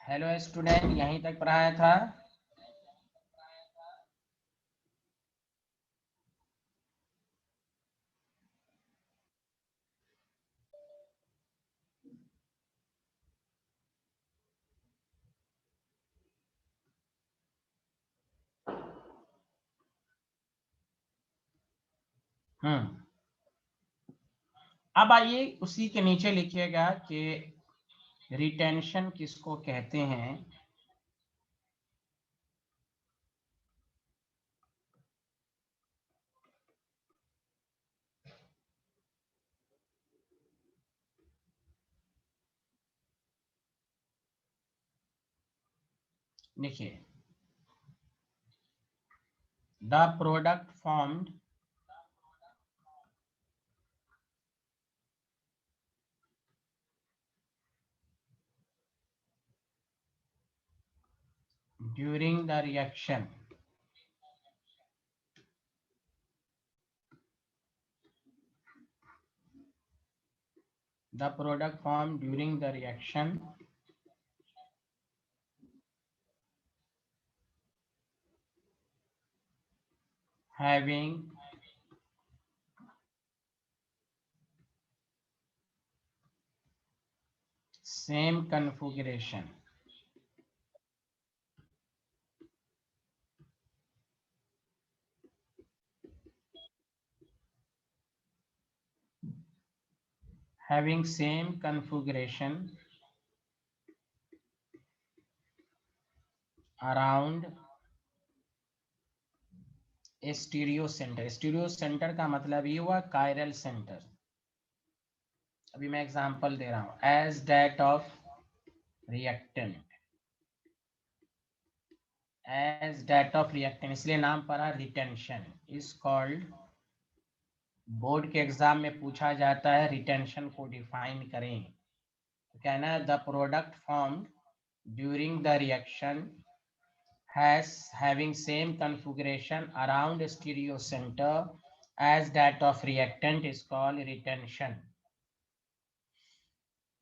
Hello student, यहीं तक पढ़ाया था। अब आइए उसी के नीचे लिखिएगा कि रिटेंशन किसको कहते हैं। देखिए, the product formed during the reaction the product formed during the reaction having same configuration having same configuration around stereo centre. Stereo centre का मतलब ये हुआ कायरल सेंटर। अभी मैं एग्जांपल दे रहा हूं। As that of reactant, as that of reactant, इसलिए नाम पड़ा रिटेंशन इज कॉल्ड। बोर्ड के एग्जाम में पूछा जाता है रिटेंशन को डिफाइन करें, तो कहना है the product formed during the reaction has having same configuration around stereo center as that of reactant is called retention।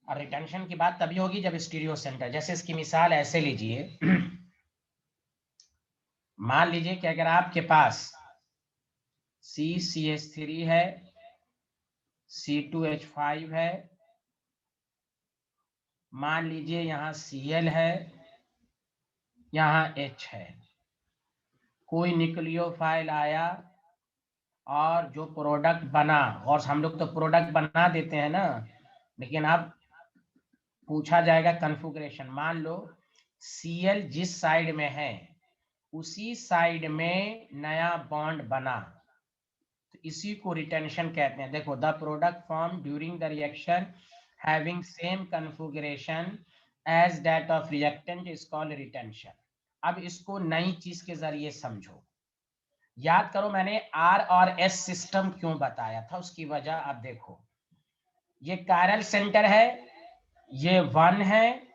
और रिटेंशन की बात तभी होगी जब स्टीरियो सेंटर, जैसे इसकी मिसाल ऐसे लीजिए। मान लीजिए कि अगर आपके पास CCH3 है, C2H5 है, मान लीजिए यहाँ Cl है, यहाँ H है, कोई न्यूक्लियोफाइल आया और जो प्रोडक्ट बना, और हम लोग तो प्रोडक्ट बना देते हैं ना, लेकिन अब पूछा जाएगा कन्फिगरेशन। मान लो Cl जिस साइड में है उसी साइड में नया बॉन्ड बना, तो इसी को रिटेंशन कहते हैं। देखो, the product form during the reaction having same configuration as that of reactant is called retention. अब इसको नई चीज के जरिए समझो। याद करो मैंने R और S सिस्टम क्यों बताया था, उसकी वजह अब देखो। ये कायरल सेंटर है, ये 1 है,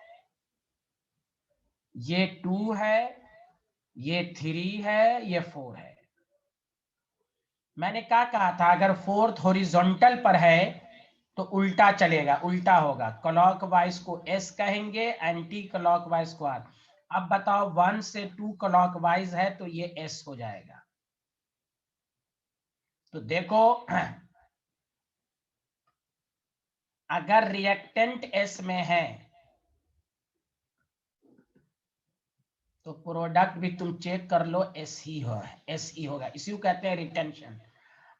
ये 2 है, ये 3 है, ये 4 है। मैंने क्या कहा था, अगर फोर्थ हॉरिजॉन्टल पर है तो उल्टा चलेगा, उल्टा होगा। क्लॉकवाइज को S कहेंगे, एंटी क्लॉकवाइज को R। अब बताओ 1 से 2 क्लॉकवाइज है तो ये S हो जाएगा। तो देखो, अगर रिएक्टेंट S में है तो प्रोडक्ट भी तुम चेक कर लो, S ही होगा। इसी को कहते हैं रिटेंशन।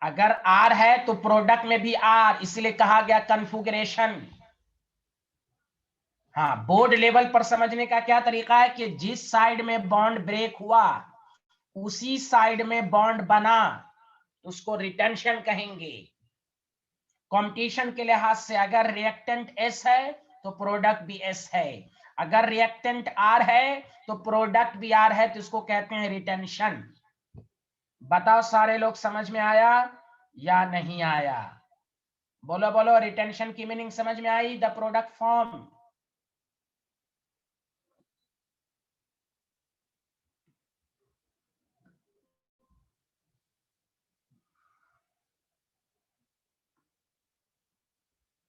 अगर R है तो प्रोडक्ट में भी R, इसलिए कहा गया कन्फिगरेशन। हाँ, बोर्ड लेवल पर समझने का क्या तरीका है कि जिस साइड में बॉन्ड ब्रेक हुआ उसी साइड में बॉन्ड बना, उसको रिटेंशन कहेंगे। कंपटीशन के लिहाज से अगर रिएक्टेंट S है तो प्रोडक्ट भी S है, अगर रिएक्टेंट R है तो प्रोडक्ट भी R है, तो इसको कहते हैं रिटेंशन। बताओ सारे लोग, समझ में आया या नहीं आया? बोलो बोलो, रिटेंशन की मीनिंग समझ में आई? The product form.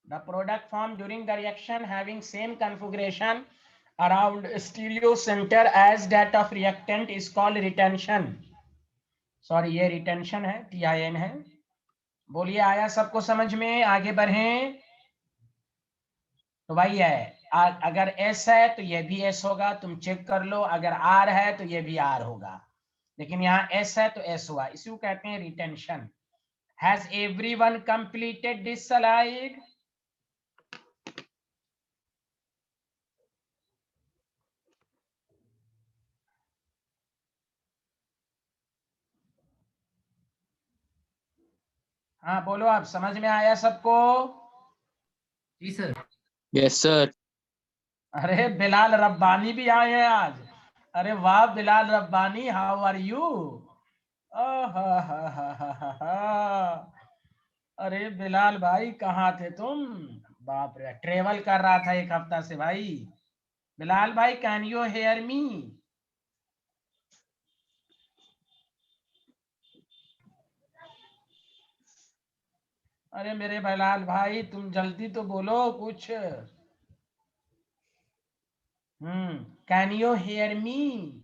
The product formed during the reaction having same configuration around stereo center as that of reactant is called retention. Sorry ये रिटेंशन है, TIN है। बोलिए आया सबको समझ में? आगे बढ़ें। तो वही है, अगर S है तो ये भी S होगा, तुम चेक कर लो। अगर R है तो ये भी R होगा, लेकिन यहाँ S है तो S हुआ, इसी को कहते हैं retention. Has everyone completed this slide? हाँ बोलो, आप समझ में आया सबको? जी सर। Yes sir. अरे बिलाल रब्बानी भी आए हैं आज। अरे वाह Bilal Rabbani, how are you? अरे बिलाल भाई कहाँ थे तुम? बाप रे, ट्रेवल कर रहा था एक हफ्ता से भाई। बिलाल भाई कैन यू हेयर मी? अरे मेरे बिलाल भाई तुम जल्दी तो बोलो कुछ। Can you hear me?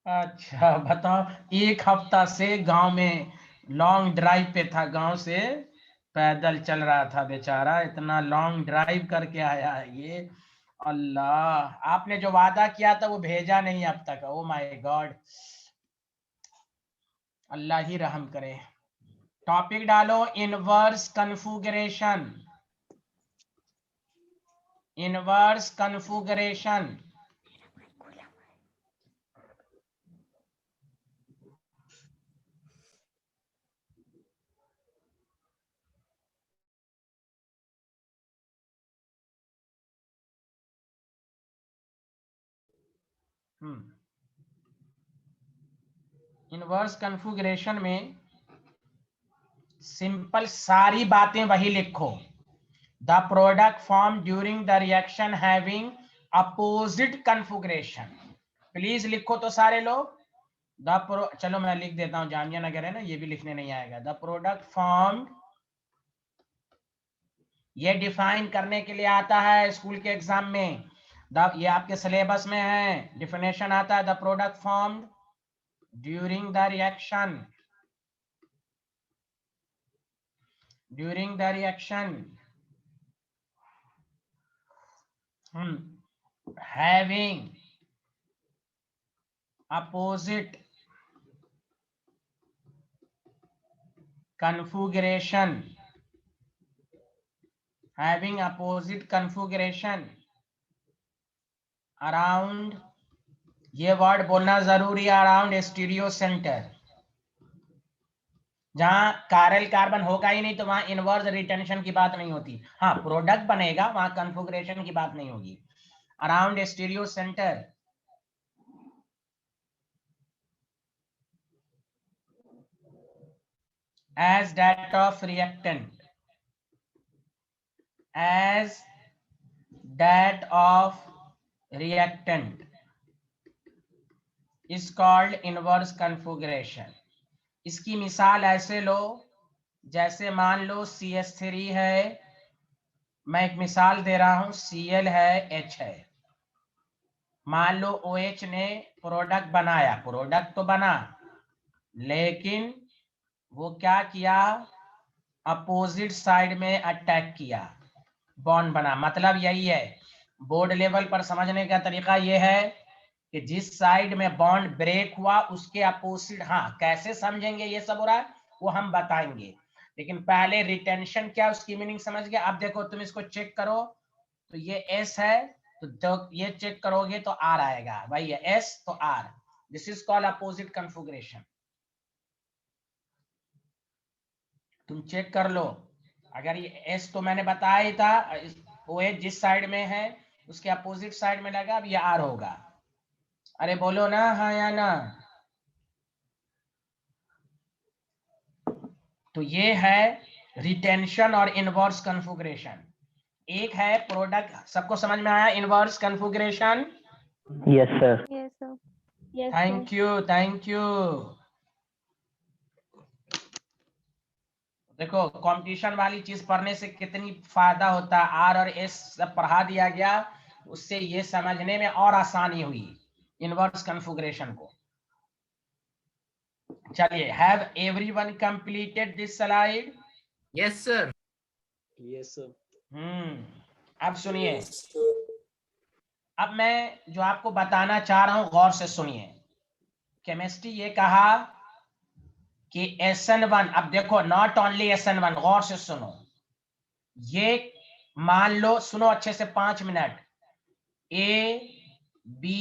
अच्छा बताओ, एक हफ्ता से गांव में लॉन्ग ड्राइव पे था, गांव से पैदल चल रहा था बेचारा, इतना लॉन्ग ड्राइव करके आया है ये। अल्लाह, आपने जो वादा किया था वो भेजा नहीं अब तक। ओ माय गॉड, अल्लाह ही रहम करे। टॉपिक डालो, inverse configuration. Inverse configuration. Inverse configuration में सिंपल सारी बातें वही लिखो। The product form during the reaction having opposite configuration. Please लिखो तो सारे लोग। चलो मैं लिख देता हूं, जामिया नगर है ना, ये भी लिखने नहीं आएगा। द प्रोडक्ट फॉर्म, ये डिफाइन करने के लिए आता है स्कूल के एग्जाम में। ये आपके सिलेबस में है, डिफिनेशन आता है। The product form during the reaction, during the reaction having opposite configuration, having opposite configuration around, ये वर्ड बोलना जरूरी है, अराउंड स्टीरियो सेंटर। जहां कारेल कार्बन होगा ही नहीं तो वहां इनवर्स रिटेंशन की बात नहीं होती। हाँ प्रोडक्ट बनेगा, वहां कन्फिगरेशन की बात नहीं होगी। Around stereo centre as that of reactant, as that of reactant is called inverse configuration। इसकी मिसाल ऐसे लो, जैसे मान लो CH3 है, मैं एक मिसाल दे रहा हूं, Cl है, H है। मान लो OH ने प्रोडक्ट बनाया, प्रोडक्ट तो बना, लेकिन वो क्या किया, अपोजिट साइड में अटैक किया, बॉन्ड बना। मतलब यही है, बोर्ड लेवल पर समझने का तरीका यह है कि जिस साइड में बॉन्ड ब्रेक हुआ उसके अपोजिट। हाँ कैसे समझेंगे ये सब हो रहा है वो हम बताएंगे, लेकिन पहले रिटेंशन क्या उसकी मीनिंग समझ गया। अब देखो तुम इसको चेक करो, तो ये S है, तो ये चेक करोगे तो R आएगा, वही है S तो R। This is called opposite configuration. तुम चेक कर लो, अगर ये S तो मैंने बताया ही था, OH जिस साइड में है उसके अपोजिट साइड में लगा, अब ये R होगा। अरे बोलो ना हाँ या ना। तो ये है रिटेंशन और इनवर्स कन्फिगरेशन। एक है प्रोडक्ट, सबको समझ में आया inverse configuration? Yes sir. Yes, sir. Yes, thank you, thank you. देखो कंपटीशन वाली चीज पढ़ने से कितनी फायदा होता है। आर और एस सब पढ़ा दिया गया, उससे ये समझने में और आसानी हुई इनवर्स कॉन्फ़िगरेशन को। चलिए, have everyone completed this slide? Yes sir. Yes, sir. अब सुनिए, अब मैं जो आपको बताना चाह रहा हूं गौर से सुनिए। केमिस्ट्री ये कहा कि SN1, अब देखो नॉट ओनली SN1, गौर से सुनो। ये मान लो, सुनो अच्छे से 5 मिनट, A B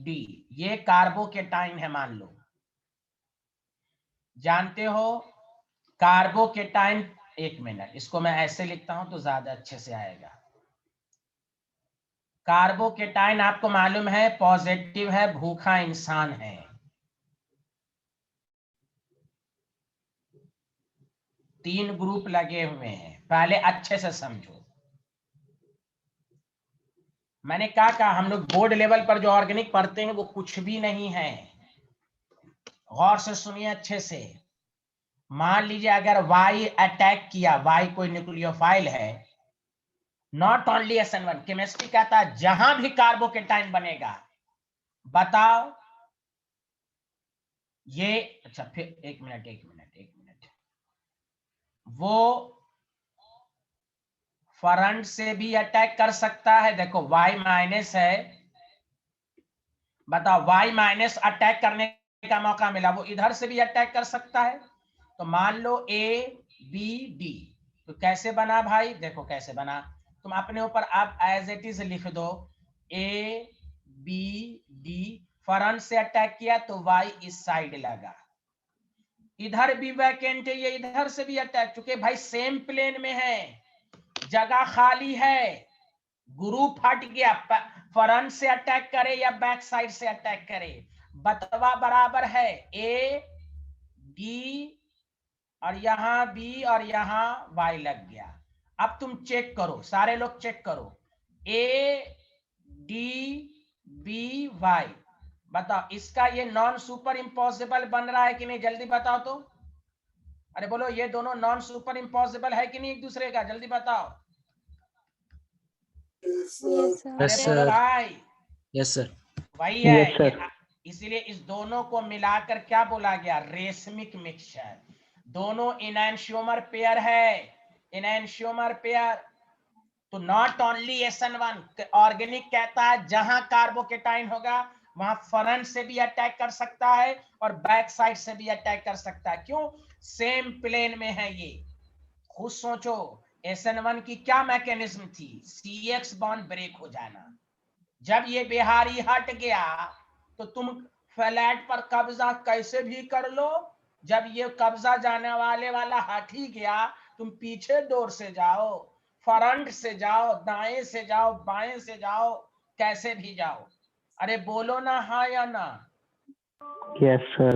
D ये कार्बोकेटाइन है मान लो। जानते हो कार्बोकेटाइन, एक मिनट, इसको मैं ऐसे लिखता हूं तो ज्यादा अच्छे से आएगा। कार्बोकेटाइन आपको मालूम है पॉजिटिव है, भूखा इंसान है। तीन ग्रुप लगे हुए हैं, पहले अच्छे से समझो। मैंने कहा हम लोग बोर्ड लेवल पर जो ऑर्गेनिक पढ़ते हैं वो कुछ भी नहीं है। गौर से सुनिए अच्छे से। मान लीजिए अगर Y अटैक किया, Y कोई न्यूक्लियोफाइल है, नॉट ओनली SN1, केमिस्ट्री कहता है जहां भी कार्बोकेटाइन बनेगा, बताओ ये, अच्छा फिर एक मिनट, वो फ्रंट से भी अटैक कर सकता है। देखो Y माइनस है, बताओ Y माइनस अटैक करने का मौका मिला, वो इधर से भी अटैक कर सकता है। तो मान लो A B D, तो कैसे बना भाई? देखो कैसे बना, तुम अपने ऊपर आप एज इट इज लिख दो, A B D फ्रंट से अटैक किया तो Y इस साइड लगा, इधर भी वैकेंट है, ये इधर से भी अटैक, चूंकि भाई सेम प्लेन में है, जगह खाली है, ग्रुप हट गया, फ्रंट से अटैक करे या बैक साइड से अटैक करे, बतवा बराबर है। A D और यहां B और यहां Y लग गया। अब तुम चेक करो, सारे लोग चेक करो, A D B Y, बताओ इसका ये नॉन सुपर इम्पॉसिबल बन रहा है कि नहीं? जल्दी बताओ तो, अरे बोलो, ये दोनों नॉन सुपर इम्पॉसिबल है कि नहीं एक दूसरे का? जल्दी बताओ। अरे बोलो भाई। Yes sir. वही है Yes, sir. ये, इसीलिए इस दोनों को मिलाकर क्या बोला गया? Racemic mixture. दोनों इनैंशियोमर पेयर है, इनैंशियोमर पेयर। तो नॉट ओनली SN1, ऑर्गेनिक कहता है जहां कार्बोकेटाइन होगा वहां फ्रंट से भी अटैक कर सकता है और बैक साइड से भी अटैक कर सकता है। क्यों? सेम प्लेन में है ये। खुद सोचो, SN1 की क्या मैकेनिज्म थी? CX बॉन्ड ब्रेक हो जाना। जब ये बिहारी हट गया तो तुम फ्लैट पर कब्जा कैसे भी कर लो, जब ये कब्जा जाने वाला हट ही गया, तुम पीछे डोर से जाओ, फ्रंट से जाओ, दाएं से जाओ, बाएं से जाओ, कैसे भी जाओ। अरे बोलो ना हाँ या ना? Yes, sir.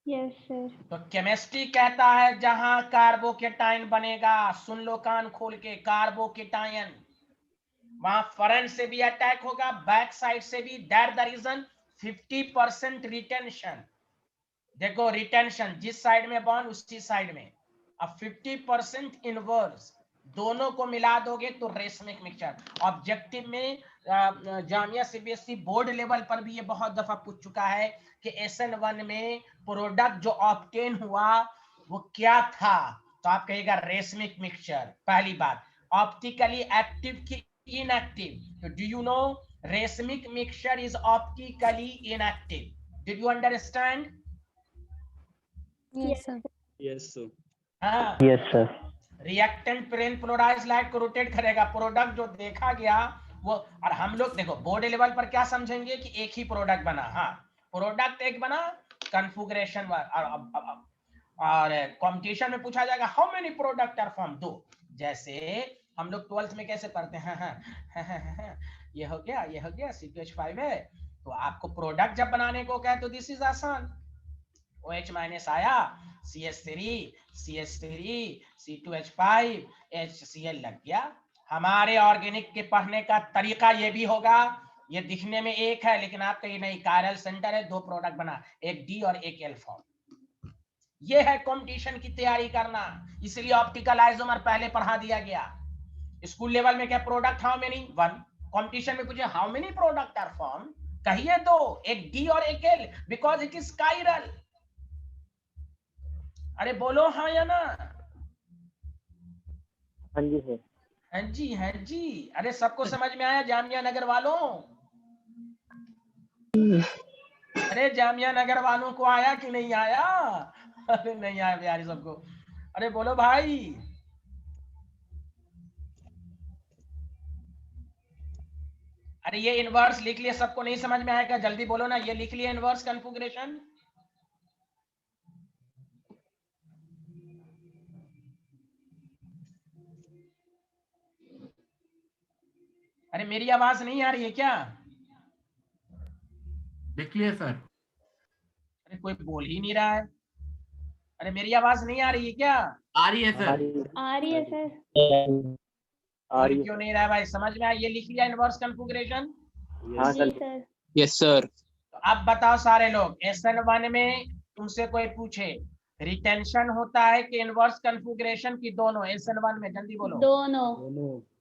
Yes sir. तो केमिस्ट्री कहता है जहां कार्बोकेटाइन बनेगा, सुन लो कान खोल के, कार्बोकेटाइन वहां फ्रंट से भी अटैक होगा, बैक साइड से भी। That the reason 50% retention. देखो रिटेंशन, जिस साइड में बॉन्ड उसी साइड में। अब 50% इनवर्स, दोनों को मिला दोगे तो रेशमिक मिक्सचर। ऑब्जेक्टिव में जामिया CBSE बोर्ड लेवल पर भी ये बहुत दफा पूछ चुका है कि SN1 में प्रोडक्ट जो ऑब्टेन हुआ वो क्या था? तो आप कहेगा रेशमिक मिक्सचर। पहली बात, ऑप्टिकली एक्टिव की इनएक्टिव, तो do you know racemic mixture is optically inactive? Did you understand? Yes sir. Yes, sir. हाँ, Yes, sir. Reactant plane polarised light को रोटेट करेगा। प्रोडक्ट जो देखा गया वो, और हम लोग देखो बोर्ड लेवल पर क्या समझेंगे कि एक ही प्रोडक्ट बना, हाँ प्रोडक्ट एक बना, कॉन्फ़िगरेशन और कंपटीशन में पूछा जाएगा how many product are form, दो। जैसे हम लोग 12th में कैसे पढ़ते हैं, हाँ, ये हो गया C2H5 है, तो आपको प्रोडक्ट जब बनाने को कहे तो दिस इज आसान, OH माइनस आया, CH3 C2H5 HCl लग गया। हमारे ऑर्गेनिक के पढ़ने का तरीका ये भी होगा, ये दिखने में एक है लेकिन आपका ये नहीं, कायरल सेंटर है, दो प्रोडक्ट बना, एक D और एक L फॉर्म। ये है कंपटीशन की तैयारी करना, इसलिए ऑप्टिकल आइसोमर पहले पढ़ा दिया गया। स्कूल लेवल में क्या प्रोडक्ट हाउ मेनी? 1, कंपटीशन में पूछे how many product are form, कहिए दो, एक डी और एक L, because it is chiral. अरे बोलो हाँ या ना। हाँ जी सर। हाँ जी, हाँ जी। अरे सबको समझ में आया जामिया नगर वालों? अरे जामिया नगर वालों को आया कि नहीं आया? अरे नहीं आया यार सबको। अरे बोलो भाई। अरे ये इनवर्स लिख लिया, सबको नहीं समझ में आया क्या? जल्दी बोलो ना, ये लिख लिया इनवर्स कॉन्फ़िगरेशन। अरे मेरी आवाज नहीं आ रही है क्या? लिख लिए सर। अरे कोई बोल ही नहीं रहा है। अरे मेरी आवाज नहीं आ रही है क्या? आ रही है आ सर। रही है सर। आ बोल रही है क्यों सर। नहीं रहा है भाई? समझ में आया? ये लिख लिया इनवर्स कॉन्फ़िगरेशन। हाँ सर। Yes sir. तो अब बताओ सारे लोग, SN1 में तुमसे कोई पूछे रिटेंशन होता है कि इनवर्स कॉन्फ़िगरेशन की दोनों? SN1 में जल्दी बोलो। दोनों।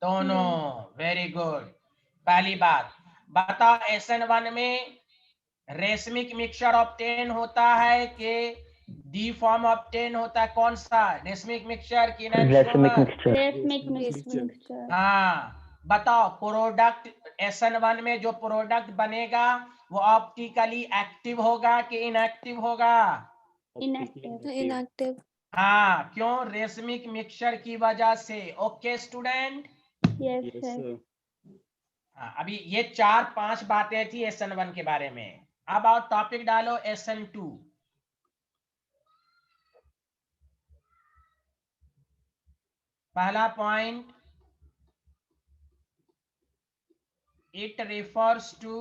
दोनों। Very good. पहली बात बताओ, SN1 में रेशमिक मिक्सचर ऑब्टेन होता है कि डी फॉर्म ऑब्टेन होता है? कौन सा रेशमिक मिक्सचर की रेशमिक एनेंटियोमर? मिक्सचर। हाँ बताओ, प्रोडक्ट SN1 में जो प्रोडक्ट बनेगा वो ऑप्टिकली एक्टिव होगा कि इनएक्टिव होगा? इनएक्टिव। हाँ, क्यों? रेशमिक मिक्सचर की वजह से। Okay student. Yes sir. हाँ, अभी ये 4-5 बातें थी SN1 के बारे में। अब आओ टॉपिक डालो SN2। पहला point, it refers to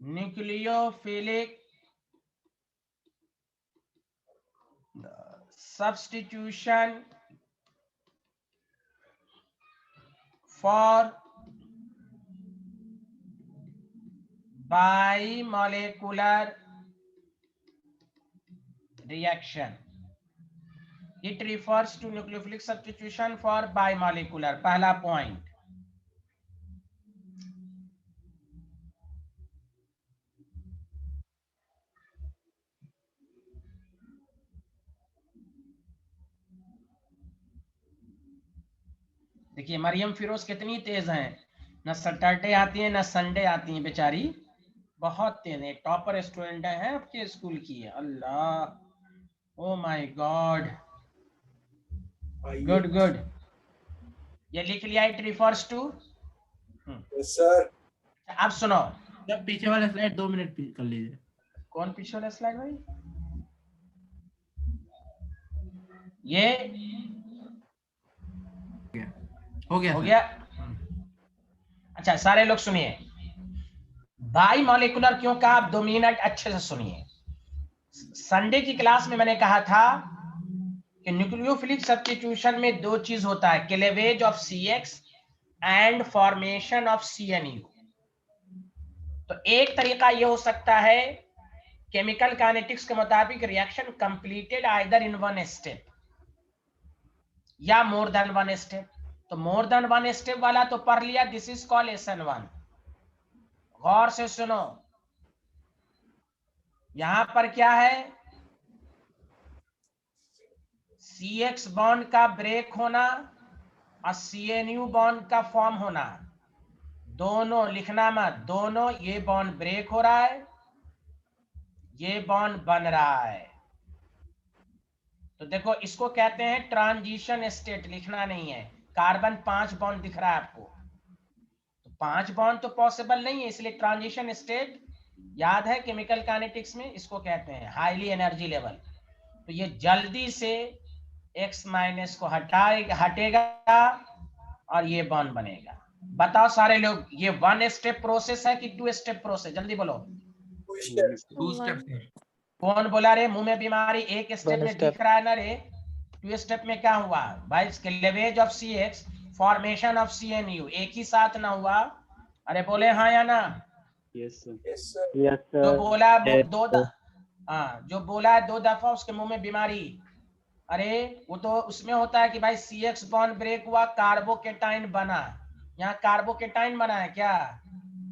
nucleophilic substitution for bimolecular reaction. It refers to nucleophilic substitution for bimolecular. पहला पॉइंट। देखिए मरियम फिरोज कितनी तेज हैं, न सैटरडे आती है न संडे आती है बेचारी, बहुत तेज है, टॉपर स्टूडेंट है आपके स्कूल की। Allah, oh my god, good good. ये लिख लिया, इट रिफर्स टू। सर। अब सुनो, जब पीछे वाला स्लाइड 2 मिनट कर लीजिए। कौन पीछे वाला स्लाइड भाई? ये हो गया हो सर। गया। अच्छा सारे लोग सुनिए, बाई मॉलिक्यूलर क्यों कहा? आप 2 मिनट अच्छे से सुनिए। संडे की क्लास में मैंने कहा था कि न्यूक्लियोफिलिक सब्स्टिट्यूशन में 2 चीज होता है, cleavage of CX and formation of CNU। तो एक तरीका ये हो सकता है, केमिकल काइनेटिक्स के मुताबिक reaction completed either in 1 step या मोर देन 1 स्टेप। तो मोर देन 1 स्टेप वाला तो पढ़ लिया, दिस इज कॉल्ड SN1। गौर से सुनो, यहां पर क्या है? CX बॉन्ड का ब्रेक होना और CNU बॉन्ड का फॉर्म होना, दोनों लिखना मत, दोनों, ये बॉन्ड ब्रेक हो रहा है, ये बॉन्ड बन रहा है। तो देखो इसको कहते हैं ट्रांजिशन स्टेट, लिखना नहीं है। कार्बन 5 बॉन्ड दिख रहा है आपको, तो 5 बॉन्ड तो पॉसिबल नहीं है, इसलिए ट्रांजिशन स्टेट याद है केमिकल काइनेटिक्स में इसको कहते हैं हाईली एनर्जी लेवल। तो ये जल्दी से X माइनस को हटेगा और ये बॉन्ड बनेगा। बताओ सारे लोग, ये 1 स्टेप प्रोसेस है कि 2 स्टेप प्रोसेस? जल्दी बोलो। 2 स्टेप सर। कौन बोला रे मुंह में बीमारी? एक स्टेप में दिख रहा है ना रे। 2 स्टेप में क्या हुआ भाई? Cleavage of CX, formation of CNU, एक ही साथ ना हुआ। अरे बोले हाँ या ना? Yes sir. जो बोला जो बोला है 2 दफा उसके मुंह में बीमारी। अरे वो तो उसमें होता है कि भाई CX बॉन्ड ब्रेक हुआ, कार्बोकेटाइन बना, यहाँ कार्बोकेटाइन बना है क्या?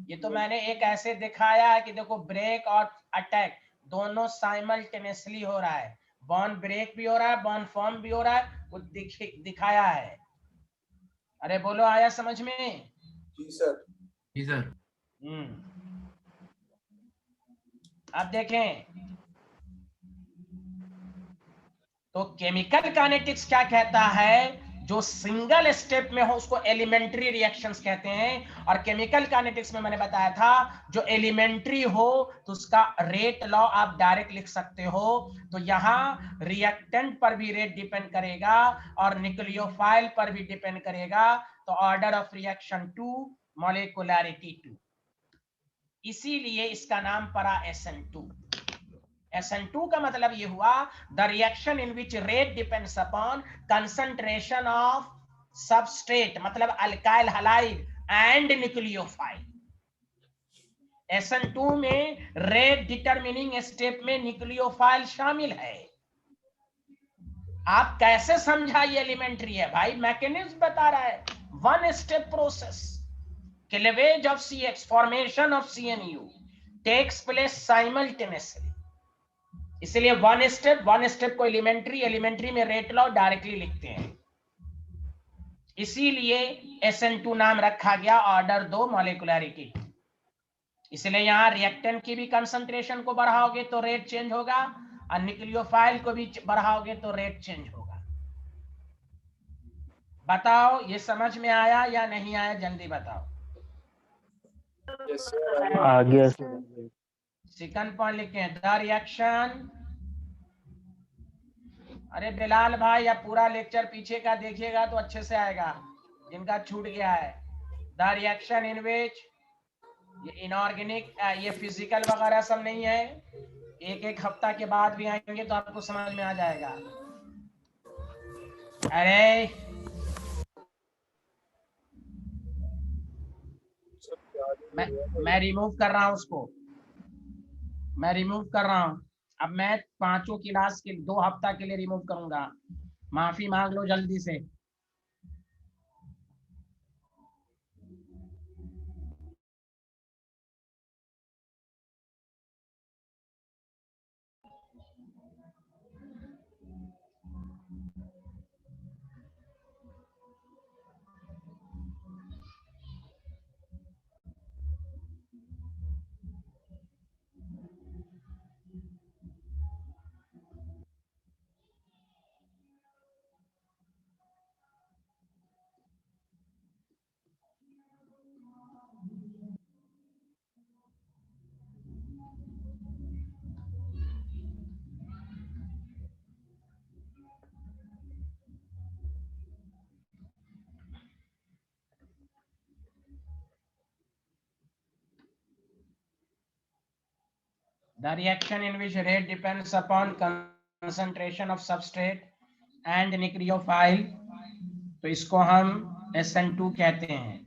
ये तो मैंने एक ऐसे दिखाया है कि देखो ब्रेक और अटैक दोनों साइमल्टेनियसली हो रहा है, बॉन्ड ब्रेक भी हो रहा है, बॉन्ड फॉर्म भी हो रहा है, वो दिखाया है। अरे बोलो, आया समझ में? जी सर। जी सर। अब देखें तो केमिकल काइनेटिक्स क्या कहता है, जो सिंगल स्टेप में हो उसको एलिमेंट्री रिएक्शंस कहते हैं, और केमिकल काइनेटिक्स में मैंने बताया था जो एलिमेंट्री हो तो उसका रेट लॉ आप डायरेक्ट लिख सकते हो। तो यहाँ रिएक्टेंट पर भी रेट डिपेंड करेगा और न्यूक्लियोफाइल पर भी डिपेंड करेगा। तो ऑर्डर ऑफ रिएक्शन 2, मॉलिक्यूलैरिटी 2, इसीलिए इसका नाम पड़ा SN2। SN2 का मतलब ये हुआ the reaction in which rate depends upon concentration of substrate, मतलब alkyl halide and nucleophile. SN2 में रेट डिटरमिनिंग स्टेप में न्यूक्लियोफाइल शामिल है। आप कैसे समझा ये एलिमेंट्री है भाई, मैकेनिज्म बता रहा है, one step process. Cleavage of CH, formation of CNU takes place simultaneously. इसलिए वन स्टेप को एलिमेंट्री, एलिमेंट्री में रेट लॉ डायरेक्टली लिखते हैं, इसीलिए SN2 नाम रखा गया, ऑर्डर 2, मॉलिक्यूलैरिटी 2। इसलिए यहां रिएक्टेंट की भी कंसंट्रेशन को बढ़ाओगे तो रेट चेंज होगा, और न्यूक्लियोफाइल को भी बढ़ाओगे तो रेट चेंज होगा। बताओ ये समझ में आया या नहीं आया, जल्दी बताओ। आ गया। सेकंड पॉइंट लिखते हैं, द रिएक्शन। अरे बिलाल भाई, अब पूरा लेक्चर पीछे का देखिएगा तो अच्छे से आएगा, जिनका छूट गया है। द रिएक्शन इन विच, ये इनऑर्गेनिक, ये फिजिकल वगैरह सब नहीं है, एक एक हफ्ता के बाद भी आएंगे तो आपको समझ में आ जाएगा। अरे मैं रिमूव कर रहा हूं उसको, मैं रिमूव कर रहा हूं। अब मैं 5 क्लास के 2 हफ्ता के लिए रिमूव करूंगा, माफी मांग लो जल्दी से। The reaction in which rate depends upon concentration of substrate and nucleophile, तो इसको हम SN2 कहते हैं।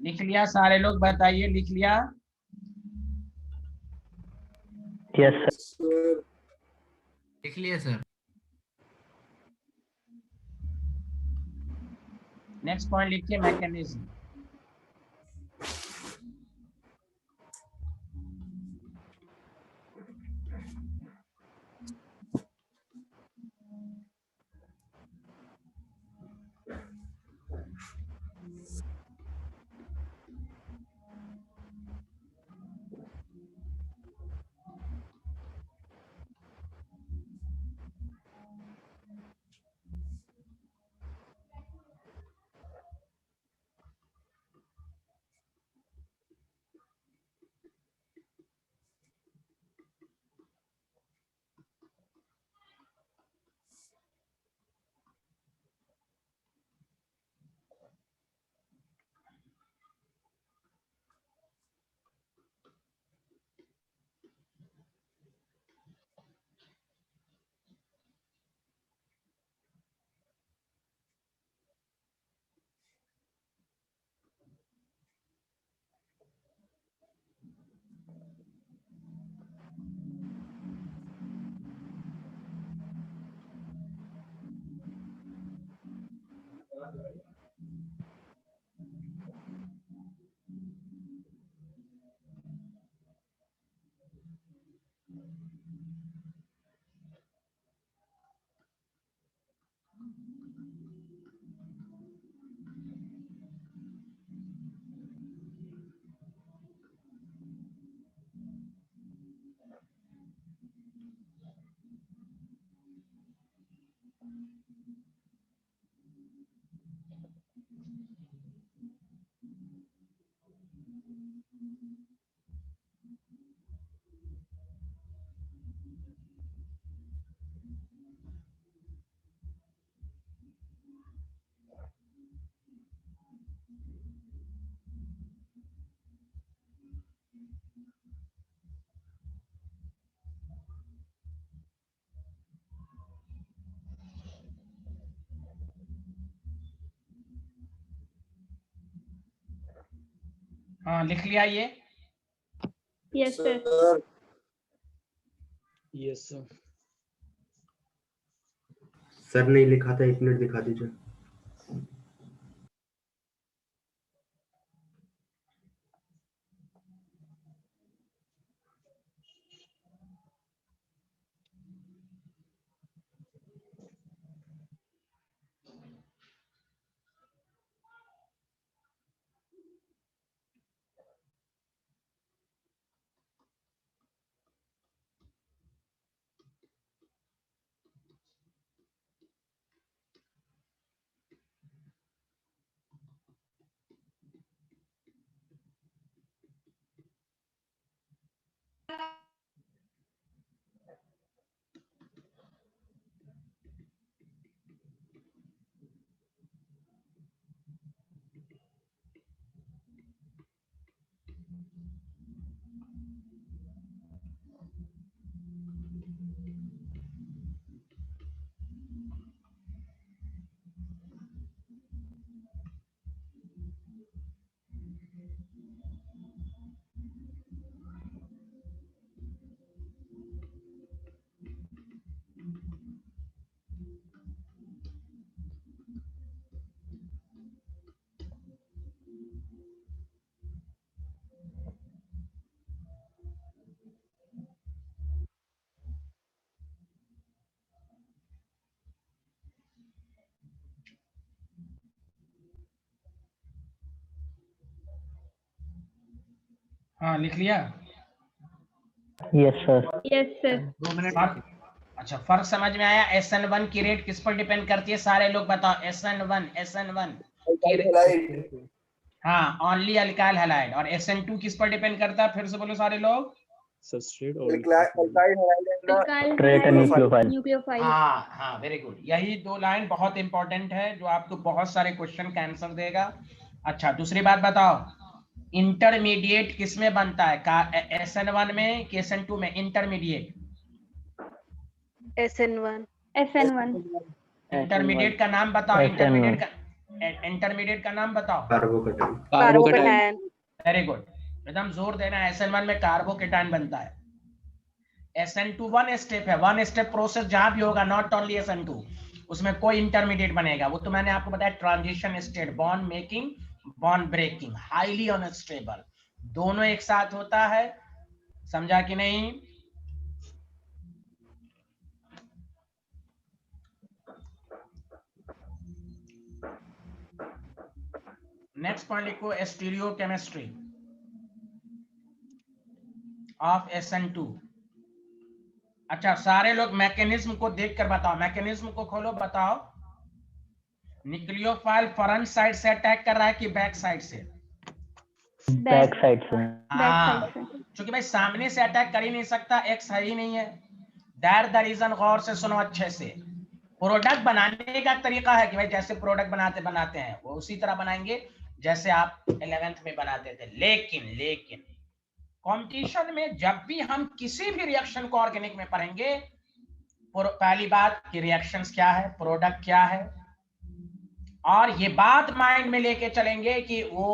लिख लिया सारे लोग, बताइए लिख लिया? Yes sir. लिख लिया सर। नेक्स्ट पॉइंट लिखिए, मैकेनिज्म। हाँ, लिख लिया ये? Yes, sir. Sir. Yes sir. Sir नहीं लिखा था, 1 मिनट दिखा दीजिए। हाँ, लिख लिया? Yes sir. Yes, sir. 2 minute. फर्क, अच्छा फर्क समझ में आया? SN1 की रेट किस पर डिपेंड करती है? सारे लोग बताओ। SN1 की रेट, हाँ, ओनली अल्काइल हैलाइड। और SN2 किस पर डिपेंड करता है? फिर से बोलो सारे लोग। सबस्ट्रेट और Straight and nucleophile. Nucleophile. हाँ हाँ, वेरी गुड। यही 2 लाइन बहुत इंपॉर्टेंट है जो आपको बहुत सारे क्वेश्चन का आंसर देगा। अच्छा, दूसरी बात बताओ, इंटरमीडिएट किस में बनता है? SN1 में कि SN2 में? Intermediate SN1. SN1. इंटरमीडिएट का नाम बताओ। SN1. इंटरमीडिएट का नाम बताओ। कार्बोकेटाइन। Carbocation. वेरी गुड, एकदम जोर देना है। SN1 में कार्बोकेटाइन बनता है। SN2 1 स्टेप है, 1 स्टेप प्रोसेस जहां भी होगा, नॉट ओनली SN2, उसमें कोई इंटरमीडिएट बनेगा। वो तो मैंने आपको बताया, transition state, bond making, bond breaking, highly unstable, दोनों एक साथ होता है। समझा कि नहीं? नेक्स्ट पॉइंट लिखो, स्टीरियोकेमिस्ट्री ऑफ SN2। अच्छा, सारे लोग मैकेनिज्म को देखकर बताओ, मैकेनिज्म को खोलो, बताओ। न्यूक्लियोफाइल फ्रंट साइड से अटैक कर रहा है कि बैक साइड से? बैक साइड से। हाँ, क्योंकि भाई सामने से अटैक कर ही नहीं सकता, एक्स है ही नहीं है। दैट द रीजन, गौर से सुनो अच्छे से। प्रोडक्ट बनाने का तरीका है कि भाई जैसे प्रोडक्ट बनाते हैं वो उसी तरह बनाएंगे जैसे आप 11th में बनाते थे। लेकिन कंपटीशन में जब भी हम किसी भी रिएक्शन को ऑर्गेनिक में पढ़ेंगे, पहली बात कि रिएक्शंस क्या है, प्रोडक्ट क्या है, और ये बात माइंड में लेके चलेंगे कि वो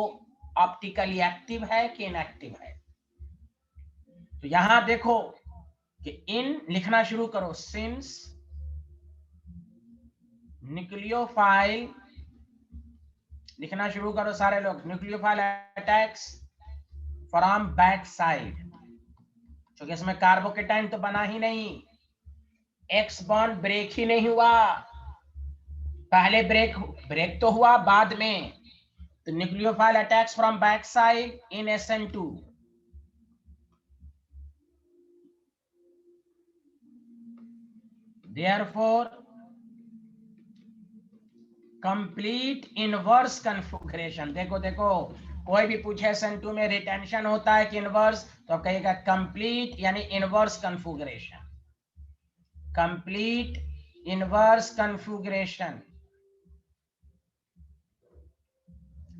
ऑप्टिकली एक्टिव है कि इनएक्टिव है। तो यहां देखो कि इन लिखना शुरू करो, सिंस न्यूक्लियोफाइल लिखना शुरू करो सारे लोग। Nucleophile attacks from back side, क्योंकि इसमें कार्बोकेटाइन तो बना ही नहीं, एक्स बॉन्ड ब्रेक ही नहीं हुआ, पहले ब्रेक तो हुआ बाद में। तो nucleophile attacks from back side in SN2। Therefore complete inverse configuration, देखो देखो कोई भी पूछे SN2 में रिटेंशन होता है कि इनवर्स, तो कहेगा कंप्लीट यानी inverse configuration, complete inverse configuration,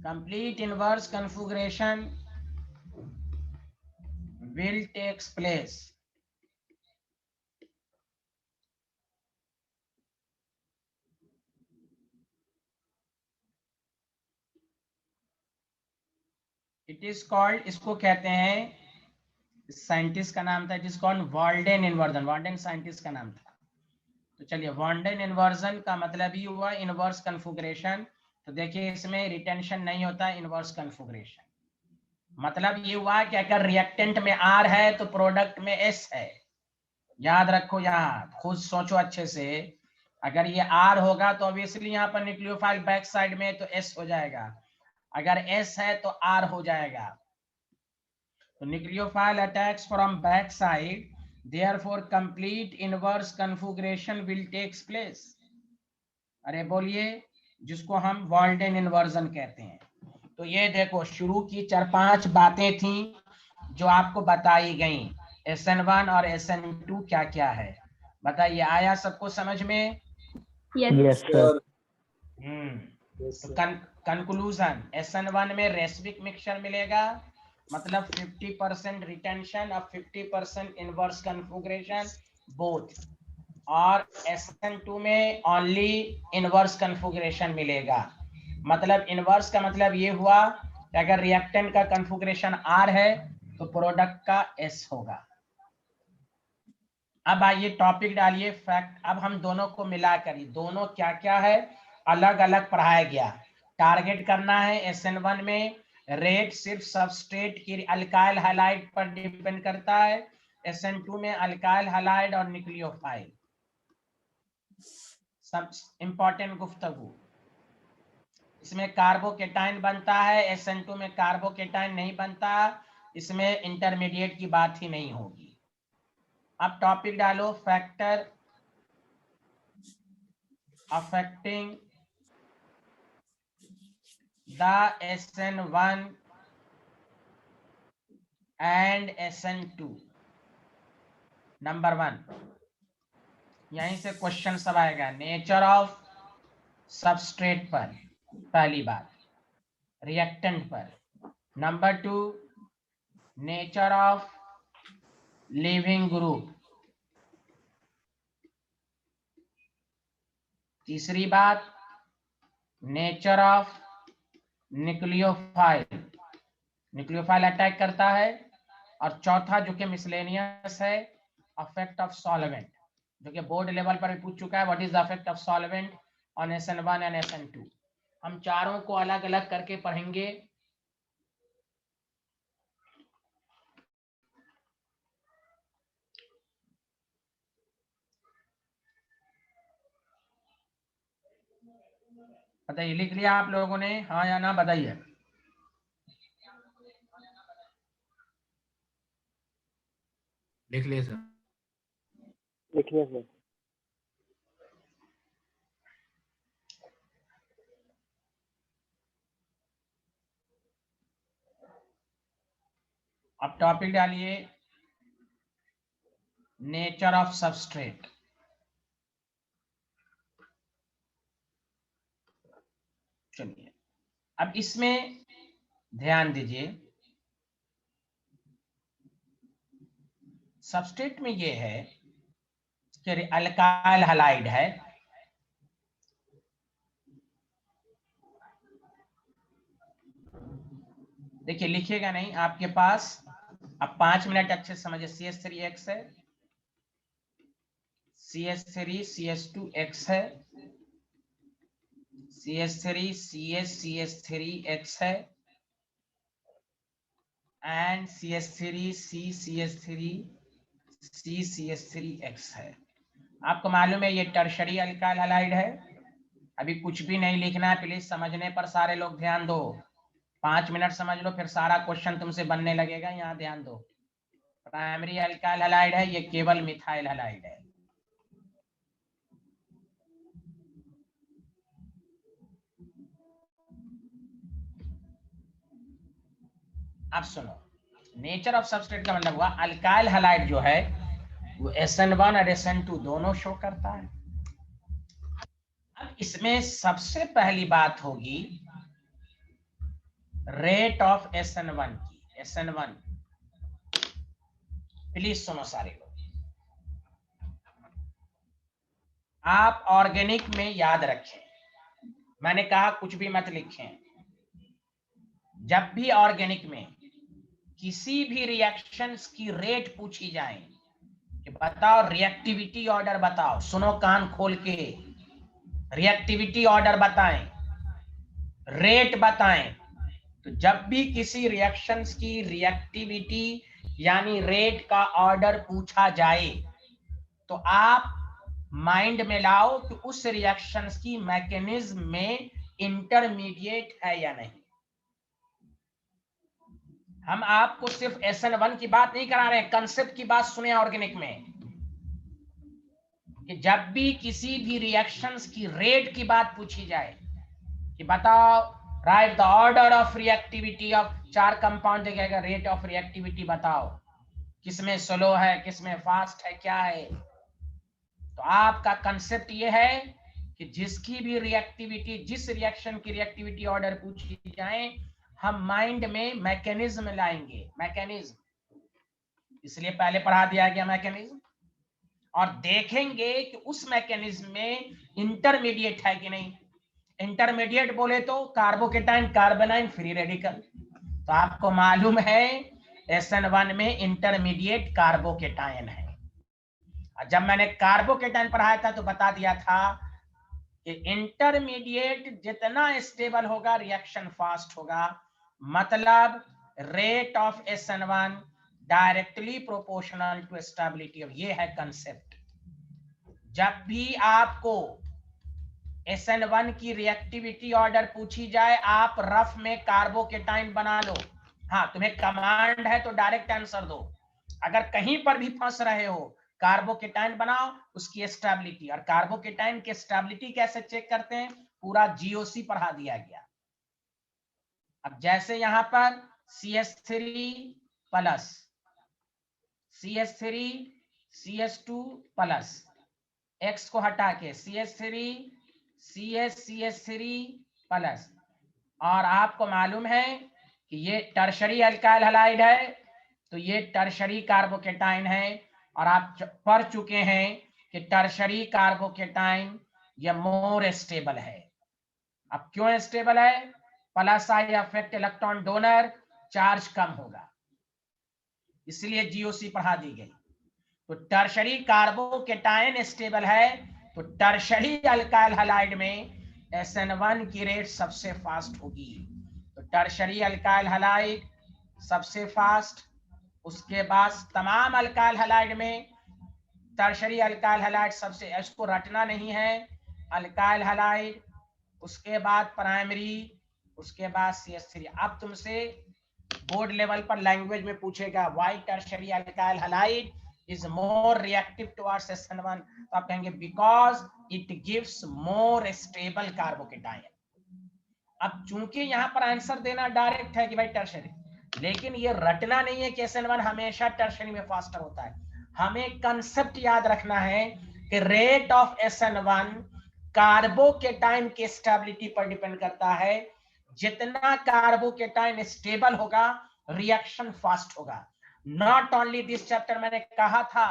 complete inverse configuration will takes place। It is called, इसको कहते हैं, साइंटिस्ट का नाम था, it is called Walden inversion, Walden scientist का नाम था। तो चलिए, वाल्डेन इन्वर्जन का मतलब ही हुआ इनवर्स कन्फिगरेशन। तो देखिए इसमें रिटेंशन नहीं होता, इनवर्स कन्फिगरेशन मतलब ये हुआ कि अगर रिएक्टेंट में R है तो प्रोडक्ट में S है। याद रखो, यहाँ खुद सोचो अच्छे से, अगर ये R होगा तो ऑब्वियसली यहाँ पर न्यूक्लियोफाइल बैक साइड में तो S हो जाएगा, अगर S है तो R हो जाएगा। तो nucleophile attacks from back side, therefore complete inverse configuration will takes place। अरे बोलिए, जिसको हम वाल्डेन इन्वर्जन कहते हैं। तो ये देखो शुरू की 4-5 बातें थी जो आपको बताई गई, SN1 और SN2 क्या क्या है, बताइए, आया सबको समझ में? Yes sir. कंक्लूजन, SN1 में रेसिबिक मिक्सचर मिलेगा, मतलब 50% रिटेंशन और 50% इनवर्स कन्फिगरेशन बोथ, और SN2 में ओनली इनवर्स कन्फिगरेशन मिलेगा। मतलब इनवर्स का मतलब ये हुआ कि अगर रिएक्टेंट का कन्फिगरेशन R है तो प्रोडक्ट का S होगा। अब आइए टॉपिक डालिए फैक्ट, अब हम दोनों को मिला करिए, दोनों क्या क्या है अलग अलग पढ़ाया गया। टारगेट करना है SN1 में रेट सिर्फ सबस्ट्रेट की अल्काइल हैलाइड पर डिपेंड करता है, SN2 में अल्काइल हैलाइड और न्यूक्लियोफाइल। सब इंपॉर्टेंट गुफ्तगू, इसमें कार्बोकेटाइन बनता है, SN2 में कार्बोकेटाइन नहीं बनता, इसमें इंटरमीडिएट की बात ही नहीं होगी। अब टॉपिक डालो, factor affecting the SN1 and SN2। Number 1, यहीं से क्वेश्चन सब आएगा, नेचर ऑफ सबस्ट्रेट पर पहली बात, रिएक्टेंट पर। Number 2, nature of leaving group. तीसरी बात, nature of nucleophile, nucleophile attack करता है। और चौथा जो कि मिसलेनियस है, अफेक्ट ऑफ सॉल्वेंट, जो कि बोर्ड लेवल पर भी पूछ चुका है, what is the affect of solvent on SN1 and SN2। हम चारों को अलग अलग करके पढ़ेंगे। बताइए, लिख लिया आप लोगों ने, हाँ या ना बताइए? लिख लिए सर। लिखिए सर। अब टॉपिक डालिए, नेचर ऑफ सबस्ट्रेट। चलिए, अब इसमें ध्यान दीजिए, सबस्ट्रेट में ये है कि अल्काइल हैलाइड है, देखिए लिखिएगा नहीं आपके पास, अब 5 मिनट अच्छे से समझिए। CH3X है, CH3 CH2X है, CH3 CH3H है एंड CH3 CH3X है। आपको मालूम है ये टर्शरी अल्काइल हैलाइड है। अभी कुछ भी नहीं लिखना है, प्लीज समझने पर सारे लोग ध्यान दो। 5 मिनट समझ लो, फिर सारा क्वेश्चन तुमसे बनने लगेगा। यहाँ ध्यान दो, प्राइमरी अल्काइल हैलाइड है, ये केवल मिथाइल हैलाइड है। अब सुनो, नेचर ऑफ सब्सट्रेट का मतलब हुआ अल्काइल हैलाइड जो है वो SN1 और SN2 दोनों शो करता है। अब इसमें सबसे पहली बात होगी रेट ऑफ SN1 की। SN1 प्लीज सुनो सारे लोग, आप ऑर्गेनिक में याद रखें, मैंने कहा कुछ भी मत लिखें। जब भी ऑर्गेनिक में किसी भी रिएक्शंस की रेट पूछी जाए कि बताओ रिएक्टिविटी ऑर्डर बताओ, सुनो कान खोल के, रिएक्टिविटी ऑर्डर बताएं, रेट बताएं। तो जब भी किसी रिएक्शंस की रिएक्टिविटी यानी रेट का ऑर्डर पूछा जाए तो आप माइंड में लाओ कि उस रिएक्शंस की मैकेनिज्म में इंटरमीडिएट है या नहीं। हम आपको सिर्फ SN1 की बात नहीं करा रहे, कंसेप्ट की बात सुने ऑर्गेनिक में कि जब भी किसी भी रिएक्शंस की रेट की बात पूछी जाए कि बताओ right the order of reactivity of 4 compound देखेगा, रेट ऑफ रिएक्टिविटी बताओ, किसमें स्लो है, किसमें फास्ट है, क्या है। तो आपका कंसेप्ट ये है कि जिसकी भी रिएक्टिविटी, जिस रिएक्शन की रिएक्टिविटी ऑर्डर पूछी जाए, हम माइंड में मैकेनिज्म लाएंगे। मैकेनिज्म इसलिए पहले पढ़ा दिया गया मैकेनिज्म, और देखेंगे कि उस मैकेनिज्म में इंटरमीडिएट है कि नहीं। इंटरमीडिएट बोले तो कार्बोकेटाइन, कार्बोनाइन, फ्री रेडिकल। तो आपको मालूम है SN1 में इंटरमीडिएट कार्बोकेटाइन है। जब मैंने कार्बोकेटाइन पढ़ाया था तो बता दिया था कि इंटरमीडिएट जितना स्टेबल होगा रिएक्शन फास्ट होगा, मतलब rate of SN1 directly proportional to stability of, ये है कंसेप्ट। जब भी आपको SN1 की रिएक्टिविटी ऑर्डर पूछी जाए, आप रफ में कार्बोकेटाइन बना लो। हाँ, तुम्हें कमांड है तो डायरेक्ट आंसर दो। अगर कहीं पर भी फंस रहे हो, कार्बोकेटाइन बनाओ, उसकी स्टेबिलिटी। और कार्बोकेटाइन की स्टेबिलिटी कैसे चेक करते हैं, पूरा GOC पढ़ा दिया गया। अब जैसे यहां पर CH3 plus CH3 CH2 plus, X को हटा के CH3 CH3 प्लस, और आपको मालूम है कि ये टर्शरी अल्काइल हैलाइड है, तो ये टर्शरी कार्बोकेटाइन है। और आप पढ़ चुके हैं कि टर्शरी कार्बोकेटाइन ये मोर स्टेबल है। अब क्यों स्टेबल है, प्लस आई अफेक्ट इलेक्ट्रॉन डोनर, चार्ज कम होगा, इसलिए GOC पढ़ा दी गई। तो टर्शरी कार्बोकेटाइन स्टेबल है, तो टर्शरी अल्काइल हैलाइड में SN1 की रेट सबसे फास्ट होगी। तो टर्शरी अल्काइल हैलाइड सबसे फास्ट, उसके बाद तमाम अल्काइल हैलाइड में टर्शरी अल्काइल हैलाइड सबसे, इसको रटना नहीं है, अल्काइल हैलाइड, उसके बाद प्राइमरी, उसके बाद CH3। अब तुमसे बोर्ड लेवल पर लैंग्वेज में पूछेगा why tertiary alkyl halide is more reactive towards SN1, तो आप कहेंगे because it gives more stable carbocation। अब चूंकि यहाँ पर आंसर देना डायरेक्ट है कि भाई टर्शरी, लेकिन ये रटना नहीं है कि SN1 हमेशा टर्शरी में फास्टर होता है। हमें कंसेप्ट याद रखना है कि रेट ऑफ SN1 कार्बोकेटाइन की स्टेबिलिटी पर डिपेंड करता है। जितना कार्बोकेटाइन स्टेबल होगा रिएक्शन फास्ट होगा। नॉट ओनली दिस चैप्टर, मैंने कहा था